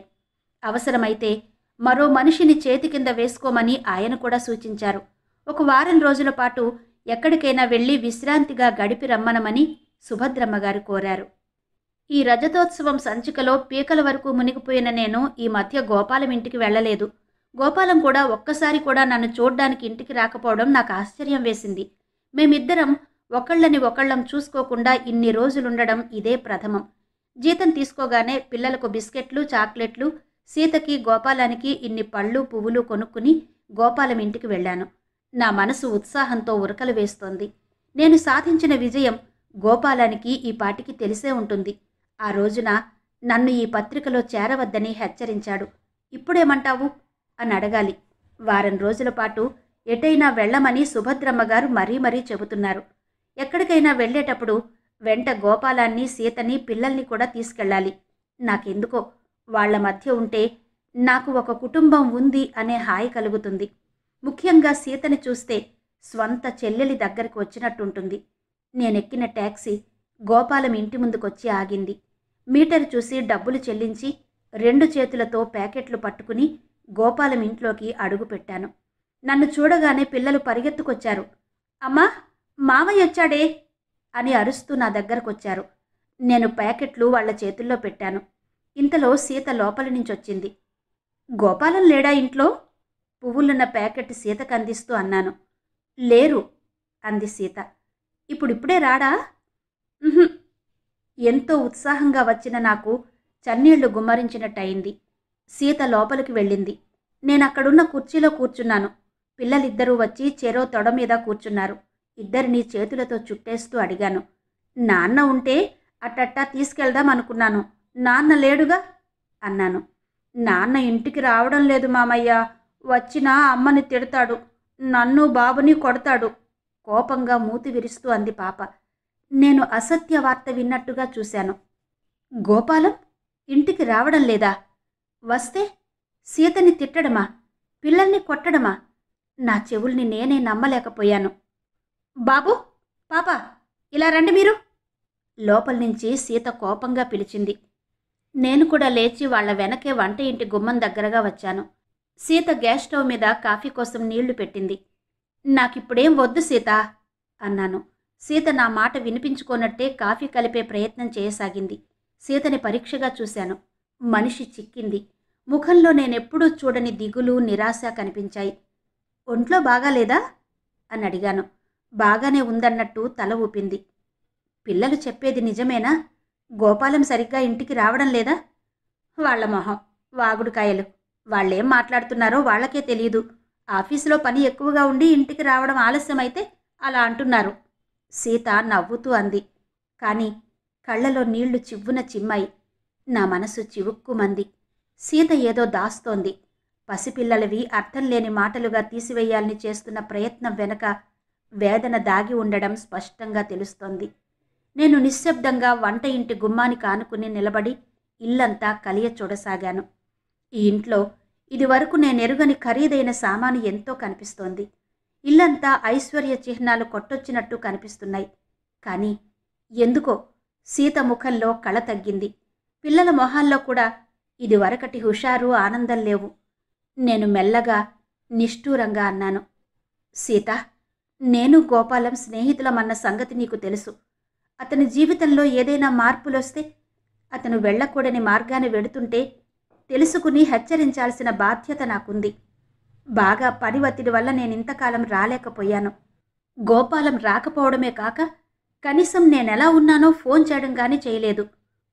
అవసరమైతే మరో మనిషిని చేతి కింద వేసుకోమని ఆయన కూడా సూచించారు. 1 వారం రోజుల పాటు ఎక్కడికైనా వెళ్ళి విశ్రాంతిగా గడిపి రమ్మనమని సుభద్రమ్మ గారు కోరారు. ఈ రజతోత్సవం సంచికలో పీకల వరకు మునిగిపోయిన నేను ఈ మధ్య గోపాలం ఇంటికి వెళ్ళలేదు. గోపాలం కూడా ఒక్కసారి కూడా నన్ను చూడ్డానికి ఇంటికి రాకపోవడం నాకు ఆశ్చర్యం వేసింది. మేమిద్దరం ఒకళ్ళని ఒకళ్ళం చూసుకోకుండా ఇన్ని రోజులుండడం ఇదే ప్రథమం. జీతం తీసుకోగానే పిల్లలకు బిస్కెట్లు, చాక్లెట్లు, సీతకి గోపాలానికి ఇన్ని పళ్ళు పువ్వులు కొనుక్కుని గోపాలం ఇంటికి వెళ్ళాను. నా మనసు ఉత్సాహంతో ఉరకలు వేస్తోంది. నేను సాధించిన విజయం గోపాలానికి ఈ పాటికి తెలిసే ఉంటుంది. ఆ రోజున నన్ను ఈ పత్రికలో చేరవద్దని హెచ్చరించాడు. ఇప్పుడేమంటావు అని అడగాలి. వారం రోజుల పాటు ఎటైనా వెళ్ళమని సుభద్రమ్మగారు మరీ చెబుతున్నారు. ఎక్కడికైనా వెళ్ళేటప్పుడు వెంట గోపాలాన్ని, సీతని, పిల్లల్ని కూడా తీసుకెళ్ళాలి. నాకెందుకో వాళ్ల మధ్య ఉంటే నాకు ఒక కుటుంబం ఉంది అనే హాయి కలుగుతుంది. ముఖ్యంగా సీతని చూస్తే స్వంత చెల్లెలి దగ్గరికి వచ్చినట్టుంటుంది. నేనెక్కిన ట్యాక్సీ గోపాలం ఇంటి ముందుకొచ్చి ఆగింది. మీటర్ చూసి డబ్బులు చెల్లించి 2 చేతులతో ప్యాకెట్లు పట్టుకుని గోపాలం ఇంట్లోకి అడుగుపెట్టాను. నన్ను చూడగానే పిల్లలు పరిగెత్తుకొచ్చారు. అమ్మా, మావయ్య వచ్చాడే అని అరుస్తూ నా దగ్గరకొచ్చారు. నేను ప్యాకెట్లు వాళ్ల చేతుల్లో పెట్టాను. ఇంతలో సీత లోపలి నుంచొచ్చింది. గోపాలం లేడా ఇంట్లో? పువ్వులున్న ప్యాకెట్ సీతకు అందిస్తూ అన్నాను. లేరు అంది సీత. ఇప్పుడిప్పుడే రాడా? ఎంతో ఉత్సాహంగా వచ్చిన నాకు చన్నీళ్లు గుమ్మరించినట్టయింది. సీత లోపలికి వెళ్ళింది. నేనక్కడున్న కుర్చీలో కూర్చున్నాను. పిల్లలిద్దరూ వచ్చి చెరో తొడ మీద కూర్చున్నారు. ఇద్దరినీ చేతులతో చుట్టేస్తూ అడిగాను. నాన్న ఉంటే అట్టట్టా తీసుకెళ్దాం అనుకున్నాను. నాన్న లేడుగా అన్నాను. నాన్న ఇంటికి రావడం లేదు మామయ్య. వచ్చినా అమ్మని తిడతాడు, నన్ను బాబుని కొడతాడు కోపంగా మూతి విరుస్తూ అంది పాప. నేను అసత్య వార్త విన్నట్టుగా చూశాను. గోపాలం ఇంటికి రావడం లేదా? వస్తే సీతని తిట్టడమా, పిల్లల్ని కొట్టడమా? నా చెవుల్ని నేనే నమ్మలేకపోయాను. బాబు, పాప, ఇలా రండి మీరు. లోపల నుంచి సీత కోపంగా పిలిచింది. నేను కూడా లేచి వాళ్ల వెనకే వంట ఇంటి గుమ్మం దగ్గరగా వచ్చాను. సీత గ్యాస్ స్టవ్ మీద కాఫీ కోసం నీళ్లు పెట్టింది. నాకిప్పుడేం వద్దు సీత అన్నాను. సీత నా మాట వినిపించుకోనట్టే కాఫీ కలిపే ప్రయత్నం చేయసాగింది. సీతని పరీక్షగా చూశాను. మనిషి చిక్కింది. ముఖంలో నేనెప్పుడూ చూడని దిగులు, నిరాశ కనిపించాయి. ఒంట్లో బాగాలేదా అని అడిగాను. బాగానే ఉందన్నట్టు తల ఊపింది. పిల్లలు చెప్పేది నిజమేనా? గోపాలం సరిగ్గా ఇంటికి రావడం లేదా? వాళ్ల మొహం వాగుడుకాయలు. వాళ్ళేం మాట్లాడుతున్నారో వాళ్లకే తెలియదు. ఆఫీసులో పని ఎక్కువగా ఉండి ఇంటికి రావడం ఆలస్యమైతే అలా అంటున్నారు. సీత నవ్వుతూ అంది. కాని కళ్లలో నీళ్లు చివ్వున చిమ్మాయి. నా మనసు చివుక్కుమంది. సీత ఏదో దాస్తోంది. పసిపిల్లలవి అర్థం లేని మాటలుగా తీసివేయాలని చేస్తున్న ప్రయత్నం వెనక వేదన దాగి ఉండడం స్పష్టంగా తెలుస్తోంది. నేను నిశ్శబ్దంగా వంట ఇంటి గుమ్మానికి ఆనుకుని నిలబడి ఇల్లంతా కలియ చూడసాగాను. ఈ ఇంట్లో ఇదివరకు నేనెరుగని ఖరీదైన సామాను ఎంతో కనిపిస్తోంది. ఇల్లంతా ఐశ్వర్య చిహ్నాలు కొట్టొచ్చినట్టు కనిపిస్తున్నాయి. కానీ ఎందుకో సీత ముఖంలో కళ తగ్గింది. పిల్లల మొహాల్లో కూడా ఇదివరకటి హుషారు, ఆనందం లేవు. నేను మెల్లగా, నిష్ఠూరంగా అన్నాను. సీత, నేను గోపాలం స్నేహితులమన్న సంగతి నీకు తెలుసు. అతని జీవితంలో ఏదైనా మార్పులొస్తే, అతను వెళ్ళకూడని మార్గాన్ని వెడుతుంటే తెలుసుకుని హెచ్చరించాల్సిన బాధ్యత నాకుంది. బాగా పని ఒత్తిడి వల్ల నేనింతకాలం రాలేకపోయాను. గోపాలం రాకపోవడమే కాక కనీసం నేనెలా ఉన్నానో ఫోన్ చేయడం కానీ చేయలేదు.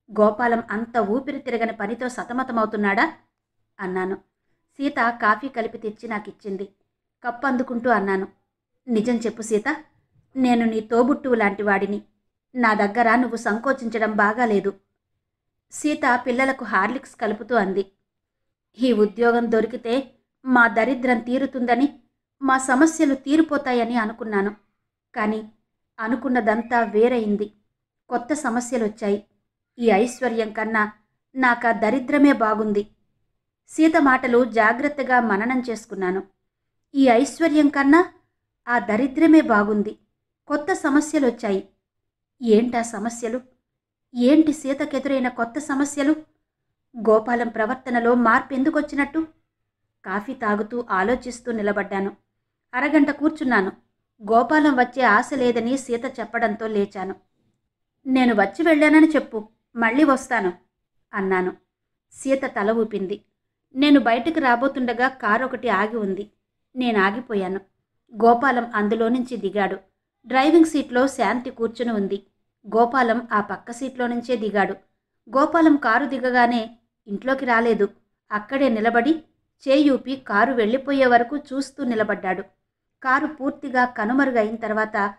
గోపాలం అంత ఊపిరి తిరగని పనితో సతమతమవుతున్నాడా అన్నాను. సీత కాఫీ కలిపి తెచ్చి నాకిచ్చింది. కప్పు అందుకుంటూ అన్నాను. నిజం చెప్పు సీత, నేను నీ తోబుట్టువు లాంటి వాడిని. నా దగ్గర నువ్వు సంకోచించడం బాగాలేదు. సీత పిల్లలకు హార్లిక్స్ కలుపుతూ అంది. ఈ ఉద్యోగం దొరికితే మా దరిద్రం తీరుతుందని, మా సమస్యలు తీరిపోతాయని అనుకున్నాను. కానీ అనుకున్నదంతా వేరైంది. కొత్త సమస్యలొచ్చాయి. ఈ ఐశ్వర్యం కన్నా నాకా దరిద్రమే బాగుంది. సీత మాటలు జాగ్రత్తగా మననం చేసుకున్నాను. ఈ ఐశ్వర్యం కన్నా ఆ దరిద్రమే బాగుంది. కొత్త సమస్యలొచ్చాయి. ఏంటా సమస్యలు? ఏంటి సీతకెదురైన కొత్త సమస్యలు? గోపాలం ప్రవర్తనలో మార్పెందుకొచ్చినట్టు? కాఫీ తాగుతూ ఆలోచిస్తూ నిలబడ్డాను. అరగంట కూర్చున్నాను. గోపాలం వచ్చే ఆశ లేదని సీత చెప్పడంతో లేచాను. నేను వచ్చి వెళ్ళానని చెప్పు, మళ్ళీ వస్తాను అన్నాను. సీత తల ఊపింది. నేను బయటికి రాబోతుండగా కారొకటి ఆగి ఉంది. నేను ఆగిపోయాను. గోపాలం అందులో నుంచి దిగాడు. డ్రైవింగ్ సీట్లో శాంతి కూర్చుని ఉంది. గోపాలం ఆ పక్క సీట్లో నుంచే దిగాడు. గోపాలం కారు దిగగానే ఇంట్లోకి రాలేదు. అక్కడే నిలబడి చేయూపి కారు వెళ్ళిపోయే వరకు చూస్తూ నిలబడ్డాడు. కారు పూర్తిగా కనుమరుగైన తర్వాత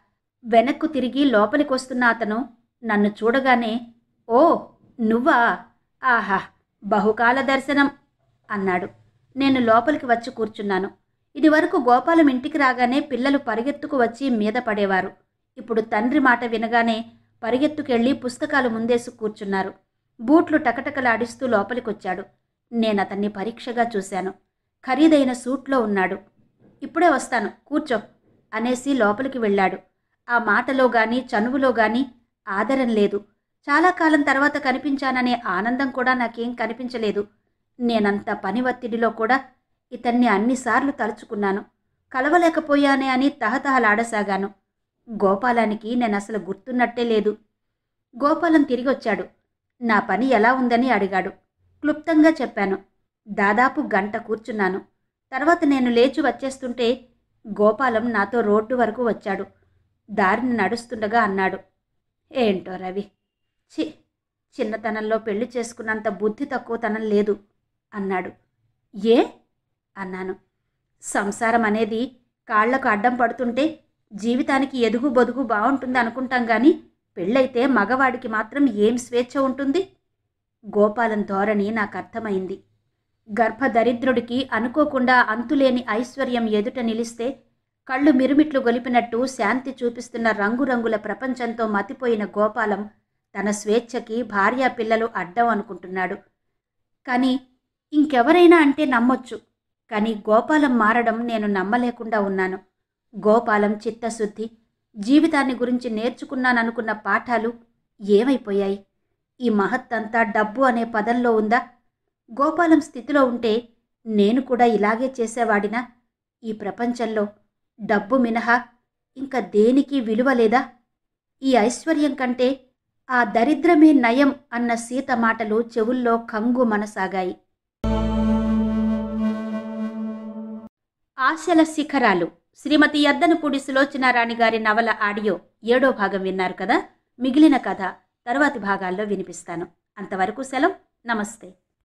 వెనక్కు తిరిగి లోపలికొస్తున్న అతను నన్ను చూడగానే, "ఓ, నువ్వా? ఆహా, బహుకాల దర్శనం" అన్నాడు. నేను లోపలికి వచ్చి కూర్చున్నాను. ఇదివరకు గోపాలం ఇంటికి రాగానే పిల్లలు పరిగెత్తుకు వచ్చి మీద పడేవారు. ఇప్పుడు తండ్రి మాట వినగానే పరిగెత్తుకెళ్ళి పుస్తకాలు ముందేసి కూర్చున్నారు. బూట్లు టకటకలాడిస్తూ లోపలికొచ్చాడు. నేనతన్ని పరీక్షగా చూశాను. ఖరీదైన సూట్లో ఉన్నాడు. "ఇప్పుడే వస్తాను, కూర్చో" అనేసి లోపలికి వెళ్ళాడు. ఆ మాటలో గాని చనువులో గాని ఆదరం లేదు. చాలా కాలం తర్వాత కనిపించాననే ఆనందం కూడా నాకేం కనిపించలేదు. నేనంత పని ఒత్తిడిలో కూడా ఇతన్ని అన్నిసార్లు తలుచుకున్నాను. కలవలేకపోయానే అని తహతహలాడసాగాను. గోపాలానికి నేనసలు గుర్తున్నట్టే లేదు. గోపాలం తిరిగొచ్చాడు. నా పని ఎలా ఉందని అడిగాడు. క్లుప్తంగా చెప్పాను. దాదాపు గంట కూర్చున్నాను. తర్వాత నేను లేచి వచ్చేస్తుంటే గోపాలం నాతో రోడ్డు వరకు వచ్చాడు. దారిని నడుస్తుండగా అన్నాడు, "ఏంటో రవి, ఛీ, చిన్నతనంలో పెళ్లి చేసుకున్నంత బుద్ధి తక్కువతనం లేదు" అన్నాడు. "ఏ?" అన్నాను. "సంసారం అనేది కాళ్లకు అడ్డం పడుతుంటే జీవితానికి ఎదుగు బొదుగు బాగుంటుంది అనుకుంటాం గాని పెళ్ళైతే మగవాడికి మాత్రం ఏం స్వేచ్ఛ ఉంటుంది?" గోపాలం ధోరణి నాకర్థమైంది. గర్భదరిద్రుడికి అనుకోకుండా అంతులేని ఐశ్వర్యం ఎదుట నిలిస్తే కళ్ళు మిరుమిట్లు గొలిపినట్టు శాంతి చూపిస్తున్న రంగురంగుల ప్రపంచంతో మతిపోయిన గోపాలం తన స్వేచ్ఛకి భార్యా పిల్లలు అడ్డం అనుకుంటున్నాడు. కానీ ఇంకెవరైనా అంటే నమ్మొచ్చు. కానీ గోపాలం మారడం నేను నమ్మలేకుండా ఉన్నాను. గోపాలం చిత్తశుద్ధి, జీవితాన్ని గురించి నేర్చుకున్నాననుకున్న పాఠాలు ఏమైపోయాయి? ఈ మహత్తంతా డబ్బు అనే పదంలో ఉందా? గోపాలం స్థితిలో ఉంటే నేను కూడా ఇలాగే చేసేవాడినా? ఈ ప్రపంచంలో డబ్బు మినహా ఇంకా దేనికి విలువ లేదా? ఈ ఐశ్వర్యం కంటే ఆ దరిద్రమే నయం అన్న సీత మాటలు చెవుల్లో కంగు మనసాగాయి. ఆశల శిఖరాలు శ్రీమతి యద్దనపూడి సులోచనారాణి గారి నవల ఆడియో 7వ భాగం విన్నారు కదా. మిగిలిన కథ తరువాతి భాగాల్లో వినిపిస్తాను. అంతవరకు సెలవు. నమస్తే.